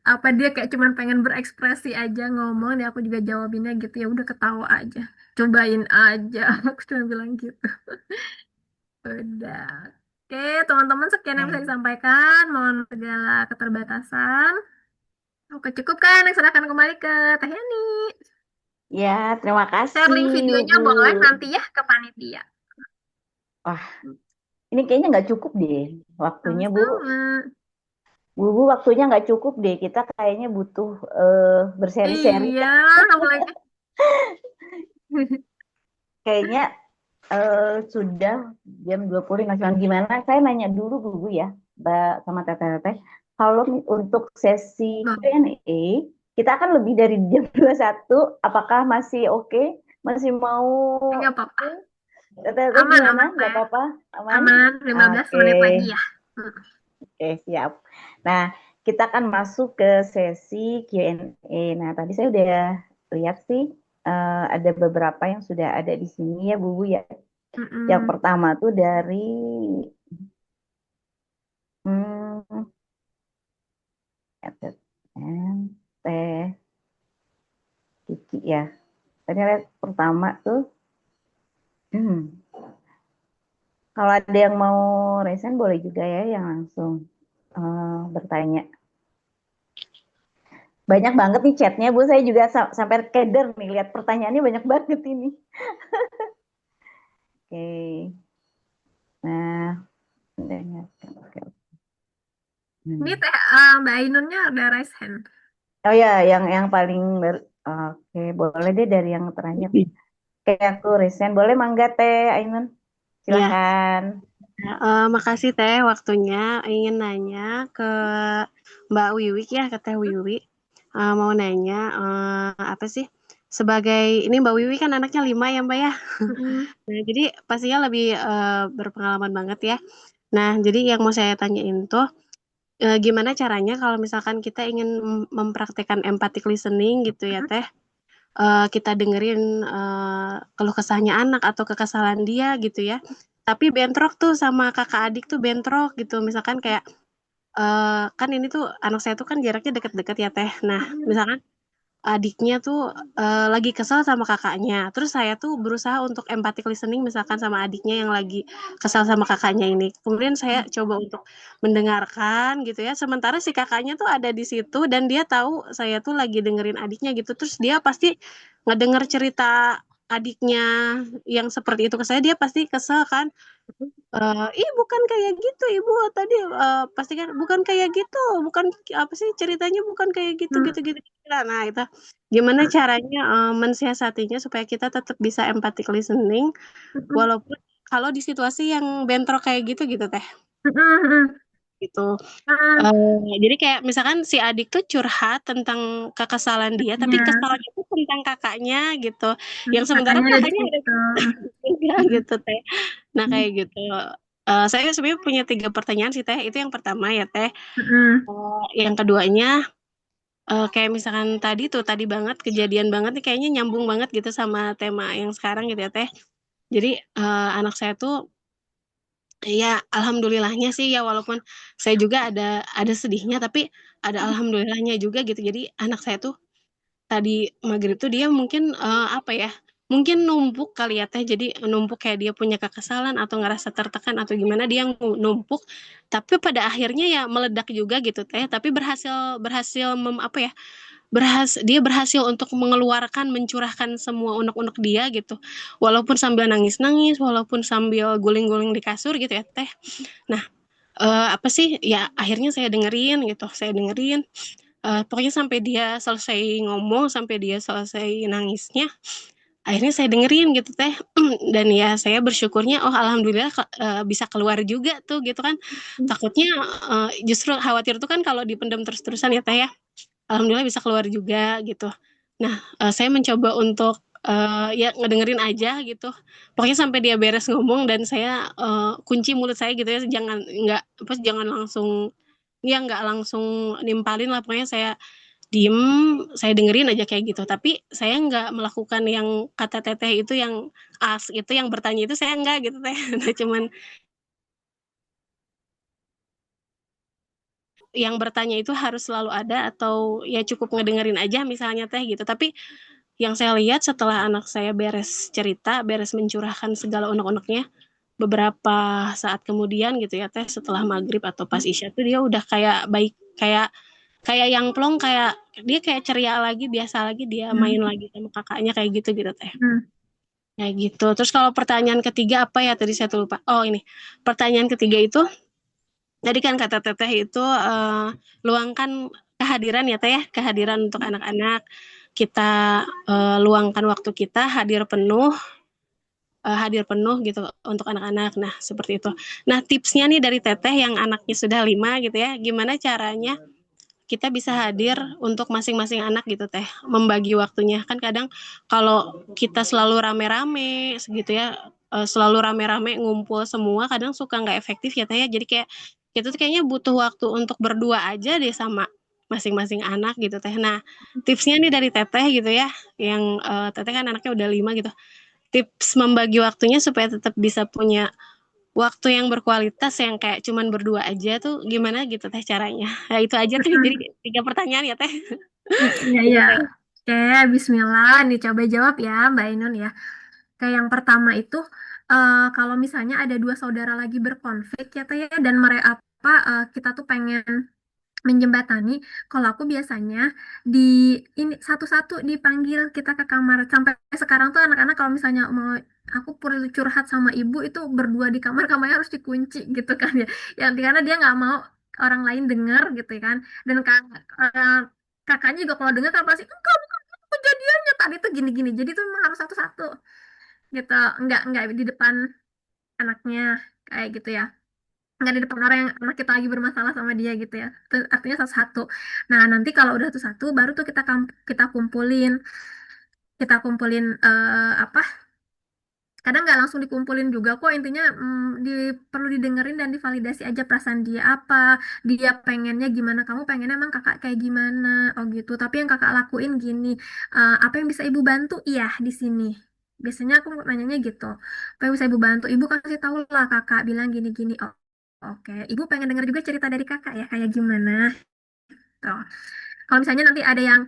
Apa dia kayak cuman pengen berekspresi aja ngomong, ya aku juga jawabinnya gitu, ya udah ketawa aja, cobain aja. Aku cuma bilang gitu. Udah. Oke, teman-teman, sekian yang bisa disampaikan. Mohon segala keterbatasan. Oke, cukup kan? Yang serahkan kembali ke Teh Yani. Ya, terima kasih, Share link videonya Bu. boleh nanti ya ke panitia. Wah, ini kayaknya nggak cukup deh waktunya, Bu. Sama-sama. Bu, waktunya nggak cukup deh. Kita kayaknya butuh berseri-seri. Iya, apalagi. Kayaknya sudah jam 20 nasional. Gimana? Saya nanya dulu Bu ya, Mbak sama Teteh. Kalau untuk sesi Q&A, kita akan lebih dari jam 21. Apakah masih oke? Masih mau? Nggak apa-apa. Teteh Aman, gimana? aman, Nggak Teh. apa-apa? Aman, 15 menit lagi ya. Oke, siap. Nah, kita akan masuk ke sesi Q&A. Nah, tadi saya udah lihat sih ada beberapa yang sudah ada di sini ya, Bu ya. Yang pertama tuh dari Teh Kiki ya. Tadi lihat pertama tuh. Kalau ada yang mau resen boleh juga ya yang langsung bertanya. Banyak banget nih chatnya Bu, saya juga sampai keder nih lihat pertanyaannya banyak banget ini. Oke. Nah, ini Teh Mbak Ainunnya ada raise hand. Oh ya, yang paling oke, boleh deh dari yang terakhir. Kayak aku resen, boleh mangga Teh Ainun? Silakan. Makasih Teh waktunya. Ingin nanya ke Mbak Wiwi ya, ke Teh Wiwi. Mau nanya apa sih? Sebagai ini Mbak Wiwi kan anaknya 5 ya Mbak ya. Nah, jadi pastinya lebih berpengalaman banget ya. Nah, jadi yang mau saya tanyain tuh gimana caranya kalau misalkan kita ingin mempraktekkan empathic listening gitu ya Teh. Kita dengerin keluh kesahnya anak atau kekesalan dia gitu ya. Tapi bentrok tuh sama kakak adik tuh bentrok gitu. Misalkan kayak kan ini tuh anak saya tuh kan jaraknya deket-deket ya Teh. Nah, misalkan adiknya tuh lagi kesal sama kakaknya. Terus saya tuh berusaha untuk empathic listening misalkan sama adiknya yang lagi kesal sama kakaknya ini. Kemudian saya coba untuk mendengarkan gitu ya. Sementara si kakaknya tuh ada di situ dan dia tahu saya tuh lagi dengerin adiknya gitu. Terus dia pasti ngedenger cerita adiknya yang seperti itu ke saya, dia pasti kesel kan. Ih bukan kayak gitu ibu tadi pasti kan bukan kayak gitu, bukan apa sih ceritanya bukan kayak gitu gitu gitu. Nah itu gimana caranya mensiasatinya supaya kita tetap bisa empathic listening walaupun kalau di situasi yang bentrok kayak gitu gitu Teh. Gitu. Jadi kayak misalkan si adik tuh curhat tentang kekesalan dia, tapi kesalnya tuh tentang kakaknya gitu. Yang sementara kakaknya ada gitu Teh. Nah kayak gitu. Saya sebenarnya punya 3 pertanyaan sih Teh. Itu yang pertama ya Teh. Yang keduanya kayak misalkan tadi banget kejadian banget nih kayaknya nyambung banget gitu sama tema yang sekarang gitu ya Teh. Jadi anak saya tuh ya alhamdulillahnya sih ya walaupun saya juga ada sedihnya tapi ada alhamdulillahnya juga gitu. Jadi anak saya tuh tadi maghrib tuh dia mungkin apa ya? Mungkin numpuk kali ya Teh. Jadi numpuk kayak dia punya kekesalan atau ngerasa tertekan atau gimana dia numpuk. Tapi pada akhirnya ya meledak juga gitu Teh. Tapi berhasil apa ya? Dia berhasil untuk mengeluarkan, mencurahkan semua unek-unek dia gitu. Walaupun sambil nangis-nangis, walaupun sambil guling-guling di kasur gitu ya Teh. Nah, apa sih ya akhirnya saya dengerin gitu. Saya dengerin pokoknya sampai dia selesai ngomong, sampai dia selesai nangisnya. Akhirnya saya dengerin gitu Teh. Dan ya saya bersyukurnya oh alhamdulillah bisa keluar juga tuh gitu kan. Takutnya justru khawatir tuh kan kalau dipendam terus-terusan ya Teh ya. Alhamdulillah bisa keluar juga gitu. Nah, saya mencoba untuk ya ngedengerin aja gitu. Pokoknya sampai dia beres ngomong dan saya kunci mulut saya gitu ya, jangan langsung ya nggak langsung nimpalin lah. Pokoknya saya diem, saya dengerin aja kayak gitu. Tapi saya nggak melakukan yang kata teteh itu yang ask itu, yang bertanya itu saya nggak gitu teh. Nah, cuman yang bertanya itu harus selalu ada atau ya cukup ngedengerin aja misalnya teh gitu. Tapi yang saya lihat setelah anak saya beres cerita, beres mencurahkan segala unek-uneknya, beberapa saat kemudian gitu ya teh, setelah maghrib atau pas isya tuh dia udah kayak baik, kayak kayak yang plong, kayak dia kayak ceria lagi, biasa lagi, dia main lagi sama kakaknya kayak gitu gitu teh. Kayak gitu. Terus kalau pertanyaan ketiga apa ya tadi saya tuh lupa. Oh ini, pertanyaan ketiga itu tadi kan kata teteh itu luangkan kehadiran ya teh ya, kehadiran untuk anak-anak. Kita luangkan waktu kita hadir penuh gitu untuk anak-anak. Nah, seperti itu. Nah, tipsnya nih dari teteh yang anaknya sudah 5 gitu ya, gimana caranya kita bisa hadir untuk masing-masing anak gitu teh, membagi waktunya. Kan kadang kalau kita selalu rame-rame segitu ya, selalu rame-rame ngumpul semua, kadang suka nggak efektif ya teh ya. Jadi kayak kita tuh kayaknya butuh waktu untuk berdua aja deh sama masing-masing anak gitu teh. Nah, tipsnya nih dari teteh gitu ya, yang teteh kan anaknya udah 5 gitu. Tips membagi waktunya supaya tetap bisa punya waktu yang berkualitas yang kayak cuman berdua aja tuh gimana gitu teh caranya? Ya itu aja teh, jadi 3 pertanyaan ya teh. Iya, Gitu iya. teh. Oke, bismillah. Nih coba jawab ya, Mbak Ainun ya. Kayak yang pertama itu, kalau misalnya ada dua saudara lagi berkonflik ya Teh ya, dan mereka kita tuh pengen menjembatani. Kalau aku biasanya di ini satu-satu dipanggil kita ke kamar. Sampai sekarang tuh anak-anak kalau misalnya mau aku perlu curhat sama ibu itu berdua di kamar, kamarnya harus dikunci gitu kan ya. Ya karena dia nggak mau orang lain dengar gitu kan. Dan kakaknya juga kalau dengar kan pasti enggak, bukan itu kejadiannya tadi tuh gini-gini. Jadi tuh memang harus satu-satu gitu, nggak di depan anaknya kayak gitu ya, nggak di depan orang yang anak kita lagi bermasalah sama dia gitu ya. Itu artinya satu-satu. Nah, nanti kalau udah satu-satu baru tuh kita kumpulin apa, kadang nggak langsung dikumpulin juga kok, intinya perlu didengerin dan divalidasi aja perasaan dia apa, dia pengennya gimana, kamu pengennya emang kakak kayak gimana, oh gitu, tapi yang kakak lakuin gini. Apa yang bisa ibu bantu, iya di sini biasanya aku nanyanya gitu, apa yang bisa ibu bantu, ibu kasih tahu lah kakak bilang gini gini, oh oke, ibu pengen denger juga cerita dari kakak ya kayak gimana. Tuh. Kalau misalnya nanti ada yang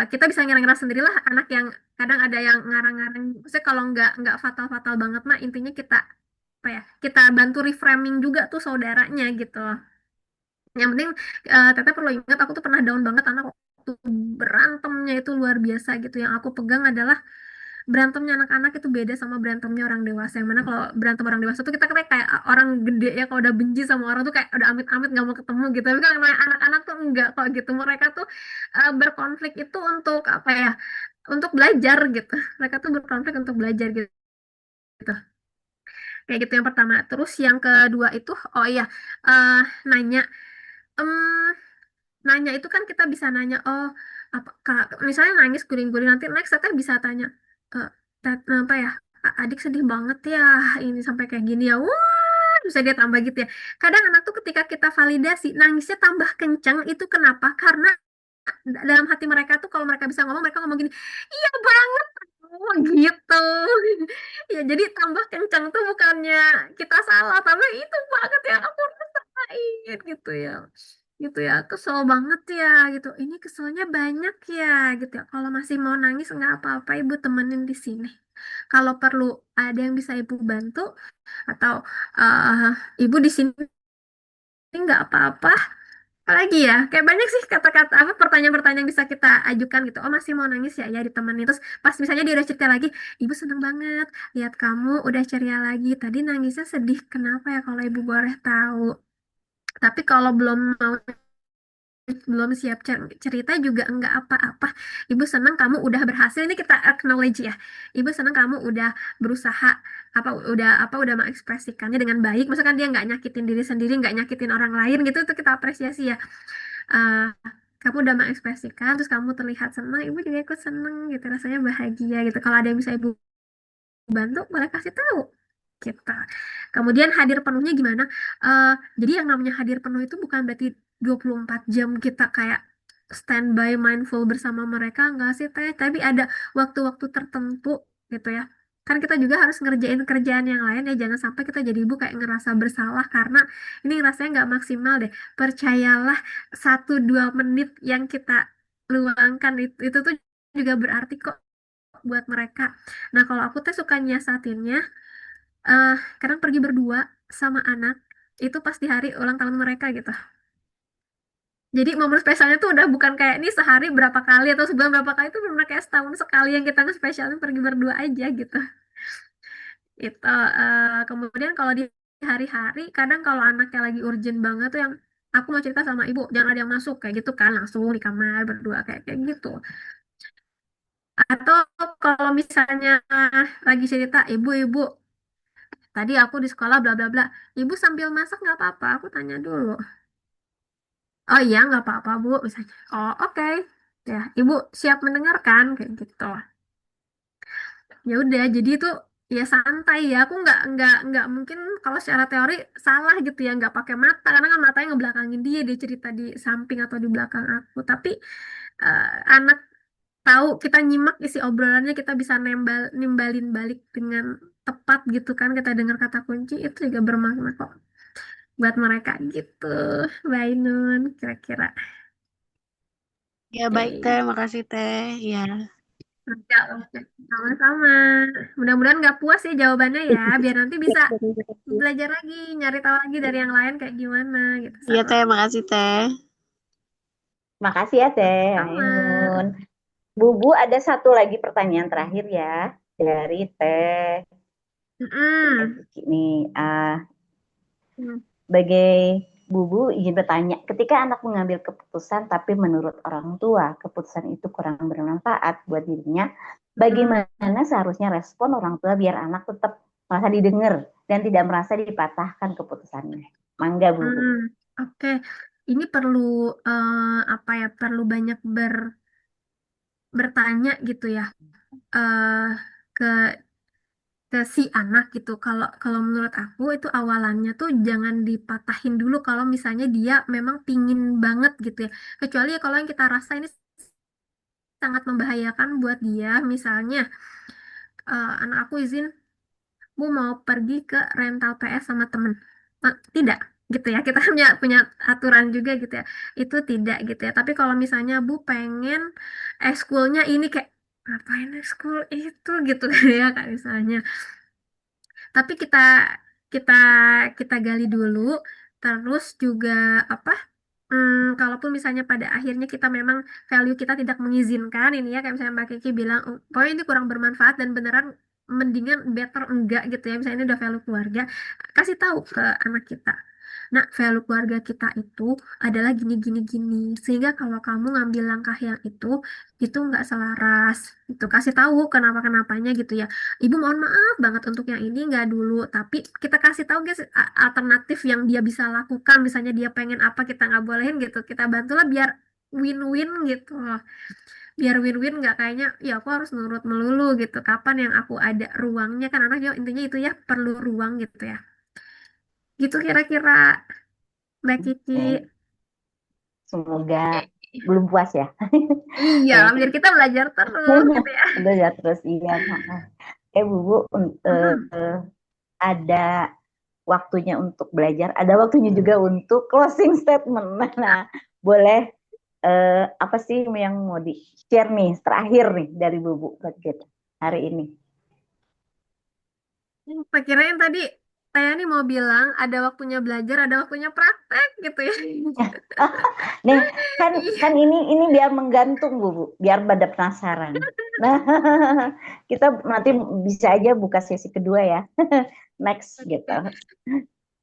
kita bisa ngarang-ngarang sendirilah, anak yang kadang ada yang ngarang-ngarang. Maksudnya kalau nggak fatal-fatal banget mah, intinya kita apa ya, kita bantu reframing juga tuh saudaranya gitu. Yang penting Teteh perlu ingat, aku tuh pernah down banget anak waktu berantemnya itu luar biasa gitu. Yang aku pegang adalah berantemnya anak-anak itu beda sama berantemnya orang dewasa. Yang mana kalau berantem orang dewasa tuh kita kayak orang gede ya, kalau udah benci sama orang tuh kayak udah amit-amit nggak mau ketemu gitu. Tapi kalau anak-anak tuh enggak kok gitu. Mereka tuh berkonflik itu untuk apa ya? Untuk belajar gitu. Mereka tuh berkonflik untuk belajar gitu. Kayak gitu yang pertama. Terus yang kedua itu, oh iya, nanya. Em, Nanya itu kan kita bisa nanya, oh apa misalnya nangis guling-guling, nanti next kita bisa tanya, eh apa ya, adik sedih banget ya ini sampai kayak gini ya, wah bisa dia tambah gitu ya. Kadang anak tuh ketika kita validasi nangisnya tambah kencang, itu kenapa? Karena dalam hati mereka tuh kalau mereka bisa ngomong, mereka ngomong gini, iya banget, oh, gitu. Ya jadi tambah kencang tuh bukannya kita salah, tapi itu banget yang aku rasain gitu ya, gitu ya, kesel banget ya gitu, ini keselnya banyak ya gitu ya. Kalau masih mau nangis nggak apa-apa, ibu temenin di sini, kalau perlu ada yang bisa ibu bantu atau ibu di sini nggak apa-apa. Apalagi ya, kayak banyak sih kata-kata apa, pertanyaan-pertanyaan yang bisa kita ajukan gitu. Oh masih mau nangis ya, ya ditemani. Terus pas misalnya dia udah cerita lagi, ibu seneng banget lihat kamu udah ceria lagi, tadi nangisnya sedih kenapa ya, kalau ibu boleh tahu. Tapi kalau belum siap cerita juga enggak apa-apa. Ibu senang kamu udah berhasil. Ini kita acknowledge ya. Ibu senang kamu udah berusaha, udah mengekspresikannya dengan baik. Misalkan dia nggak nyakitin diri sendiri, nggak nyakitin orang lain gitu, itu kita apresiasi ya. Eh, Kamu udah mengekspresikan, terus kamu terlihat senang, ibu juga ikut senang gitu, rasanya bahagia gitu. Kalau ada yang bisa ibu bantu, boleh kasih tahu kita. Kemudian hadir penuhnya gimana? Jadi yang namanya hadir penuh itu bukan berarti 24 jam kita kayak standby mindful bersama mereka enggak sih Teh? Tapi ada waktu-waktu tertentu gitu ya. Kan kita juga harus ngerjain kerjaan yang lain ya. Jangan sampai kita jadi ibu kayak ngerasa bersalah karena ini rasanya nggak maksimal deh. Percayalah 1-2 menit yang kita luangkan itu tuh juga berarti kok buat mereka. Nah kalau aku tuh suka nyiasatinnya, kadang pergi berdua sama anak itu pas di hari ulang tahun mereka gitu. Jadi momen spesialnya tuh udah bukan kayak ini sehari berapa kali atau sebulan berapa kali, itu benar kayak setahun sekali yang kita nge-spesialin pergi berdua aja gitu. Itu kemudian kalau di hari-hari kadang kalau anaknya lagi urgent banget tuh yang aku mau cerita sama ibu jangan ada yang masuk kayak gitu kan, langsung di kamar berdua kayak kayak gitu. Atau kalau misalnya lagi cerita ibu-ibu tadi aku di sekolah bla bla bla, ibu sambil masak nggak apa-apa, aku tanya dulu. Oh iya nggak apa-apa bu misalnya. Oh oke. Ya ibu siap mendengarkan kayak gitu. Ya udah jadi itu ya santai ya, aku nggak mungkin kalau secara teori salah gitu ya, nggak pakai mata karena kan matanya ngebelakangin dia cerita di samping atau di belakang aku, tapi eh, anak tahu kita nyimak isi obrolannya, kita bisa nimbalin balik dengan tepat gitu kan, kita dengar kata kunci itu juga bermakna kok buat mereka gitu. Bye Nun, kira-kira. Ya baik Teh, makasih Teh. Ya. Ya, oke. Sama-sama. Mudah-mudahan nggak puas ya jawabannya ya, biar nanti bisa belajar lagi, nyari tahu lagi dari yang lain kayak gimana gitu. Iya Teh, makasih Teh. Makasih ya Teh Sama. Ainun. Bubu ada satu lagi pertanyaan terakhir ya dari Teh Kiki nih. Sebagai Bubu izin bertanya, ketika anak mengambil keputusan tapi menurut orang tua keputusan itu kurang bermanfaat buat dirinya, bagaimana seharusnya respon orang tua biar anak tetap merasa didengar dan tidak merasa dipatahkan keputusannya? Mangga Bubu. Oke. Ini perlu apa ya? Perlu banyak bertanya gitu ya ke si anak gitu. Kalau kalau menurut aku itu awalannya tuh jangan dipatahin dulu kalau misalnya dia memang pingin banget gitu ya. Kecuali ya kalau yang kita rasa ini sangat membahayakan buat dia. Misalnya anak aku izin, Bu mau pergi ke rental PS sama temen. Tidak gitu ya. Kita punya aturan juga gitu ya. Itu tidak gitu ya. Tapi kalau misalnya Bu pengen ekskulnya ini kayak ngapain ekskul itu gitu ya kayak misalnya. Tapi kita kita gali dulu, terus juga apa? Kalaupun misalnya pada akhirnya kita memang value kita tidak mengizinkan ini ya, kayak misalnya Mbak Kiki bilang, "Oh, pokoknya ini kurang bermanfaat dan beneran mendingan better enggak gitu ya, misalnya ini udah value keluarga, kasih tahu ke anak kita. Nah, value keluarga kita itu adalah gini gini gini, sehingga kalau kamu ngambil langkah yang itu nggak selaras. Itu kasih tahu kenapa kenapanya gitu ya. Ibu mohon maaf banget untuk yang ini nggak dulu, tapi kita kasih tahu guys alternatif yang dia bisa lakukan. Misalnya dia pengen apa kita nggak bolehin gitu, kita bantulah biar win-win gitu loh. Biar win-win nggak kayaknya ya aku harus nurut melulu gitu. Kapan yang aku ada ruangnya kan anak juga intinya itu ya perlu ruang gitu ya. Gitu kira-kira Mbak Kiki. Semoga belum puas ya. Iya, biar kita belajar terus gitu ya. Belajar terus iya. Bubu ada waktunya untuk belajar, ada waktunya juga untuk closing statement. Nah, boleh apa sih yang mau di-share nih terakhir nih dari Bubu buat kita hari ini? Kirain tadi saya nih mau bilang ada waktunya belajar, ada waktunya praktek gitu ya. Nih kan ini biar menggantung Bubu, biar pada penasaran. Nah, kita nanti bisa aja buka sesi kedua ya. Next gitu.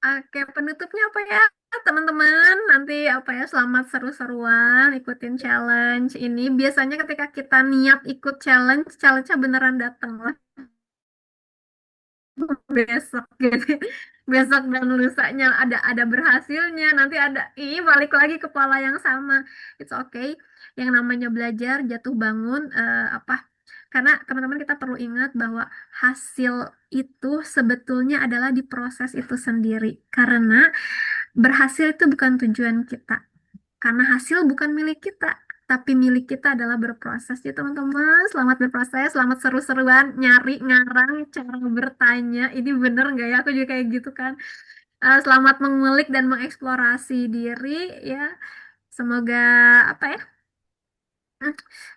Oke, penutupnya apa ya teman-teman? Nanti apa ya, selamat seru-seruan ikutin challenge ini. Biasanya ketika kita niat ikut challenge-nya beneran datang lah. Besok gitu, besok dan lusanya ada berhasilnya, nanti ada balik lagi ke pola yang sama. It's okay, yang namanya belajar jatuh bangun apa, karena teman-teman kita perlu ingat bahwa hasil itu sebetulnya adalah di proses itu sendiri, karena berhasil itu bukan tujuan kita, karena hasil bukan milik kita, tapi milik kita adalah berproses ya teman-teman. Selamat berproses, selamat seru-seruan, nyari, ngarang, cara bertanya. Ini bener nggak ya? Aku juga kayak gitu kan. Selamat mengulik dan mengeksplorasi diri ya. Semoga apa ya?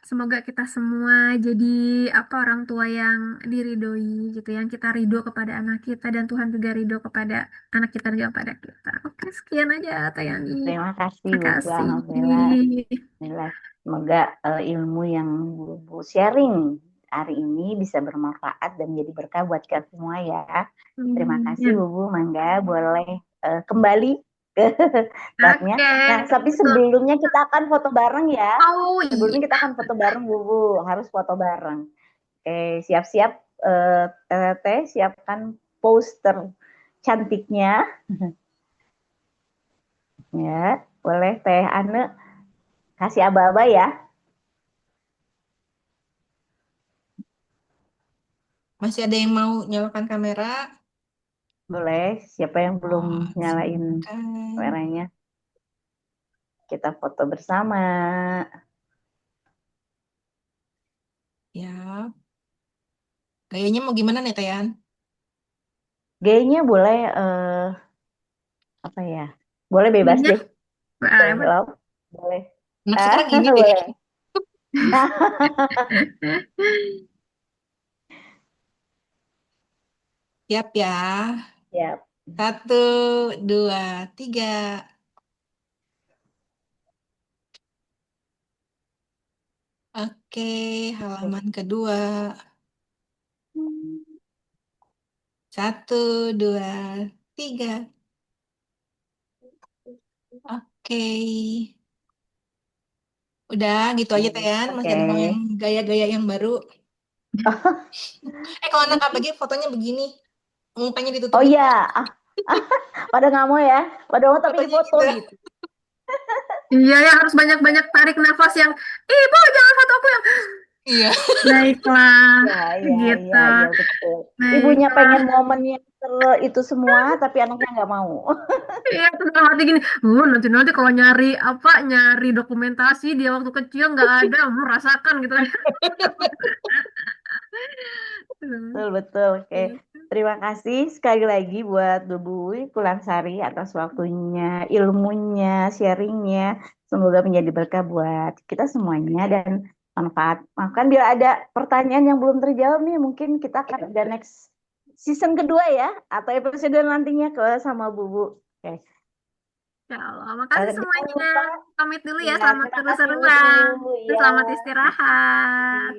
Semoga kita semua jadi orang tua yang diridhoi gitu, yang kita ridho kepada anak kita dan Tuhan juga ridho kepada anak kita dan juga kepada kita. Oke, sekian aja Tayani. Terima kasih Terima Bu. kasih. Alhamdulillah. Semoga ilmu yang Bu sharing hari ini bisa bermanfaat dan menjadi berkah buat kita semua ya. Terima kasih Bu. Mangga boleh kembali ke tempatnya. Nah, tapi sebelumnya kita akan foto bareng ya. Sebelumnya kita akan foto bareng Bu. Harus foto bareng. Oke, siap-siap Teh, siapkan poster cantiknya. Ya, boleh Teh Ane kasih aba-aba ya. Masih ada yang mau nyalakan kamera? Boleh, siapa yang belum nyalain kameranya? Kita foto bersama. Ya. Gayanya mau gimana nih, Tayan? Gayanya boleh apa ya? Boleh bebas deh. Boleh. Nah, sekarang gini deh. Boleh. Siap ya. Siap. 1, 2, 3. Oke, halaman kedua. 1, 2, 3. Oke. Udah gitu aja Tayan, masih ada mau yang gaya-gaya yang baru. Kalau anak ABG fotonya begini, mukanya ditutup. Oh iya, pada nggak mau ya, pada mau tapi foto gitu. Iya ya, harus banyak-banyak tarik nafas yang, ibu jangan foto aku yang. Iya. Baiklah, gitu. Iya, betul. Ibunya pengen momennya itu semua, tapi anaknya nggak mau. Iya, terus dalam hati gini, nanti kalau nyari dokumentasi dia waktu kecil nggak ada, rasakan gitu kan. Betul. Oke. Terima kasih sekali lagi buat Bu Kulansari atas waktunya, ilmunya, sharingnya. Semoga menjadi berkah buat kita semuanya dan manfaat. Bahkan bila ada pertanyaan yang belum terjawab nih, mungkin kita akan ada next season kedua ya, atau episode nantinya sama Bu. Oke. Ya Allah, makasih semuanya. Pamit dulu ya, selamat seru-seruan. Selamat istirahat.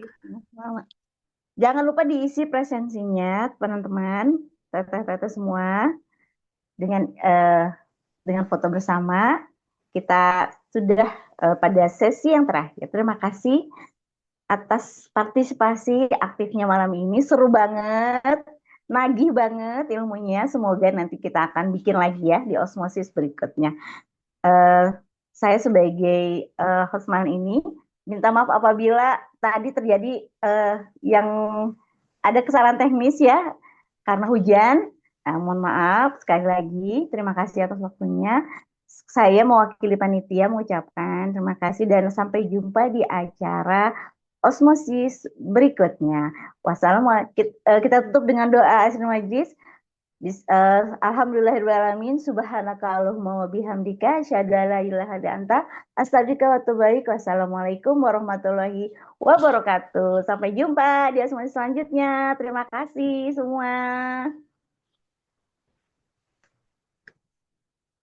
Jangan lupa diisi presensinya, teman-teman, teteh-teteh semua, dengan foto bersama. Kita sudah pada sesi yang terakhir. Terima kasih atas partisipasi aktifnya malam ini. Seru banget, nagih banget ilmunya. Semoga nanti kita akan bikin lagi ya di osmosis berikutnya. Saya sebagai host malam ini minta maaf apabila tadi terjadi yang ada kesalahan teknis ya karena hujan. Mohon maaf sekali lagi. Terima kasih atas waktunya. Saya mewakili panitia mengucapkan terima kasih dan sampai jumpa di acara osmosis berikutnya. Wassalamualaikum. Kita tutup dengan doa Asrul Majlis. Alhamdulillahirrahmanirrahim. Subhanaka Allahumma wa bihamdika asyhadu an la ilaha illa anta astaghfiruka wa atubu ilaik. Wassalamualaikum warahmatullahi wabarakatuh. Sampai jumpa di osmosis selanjutnya. Terima kasih semua.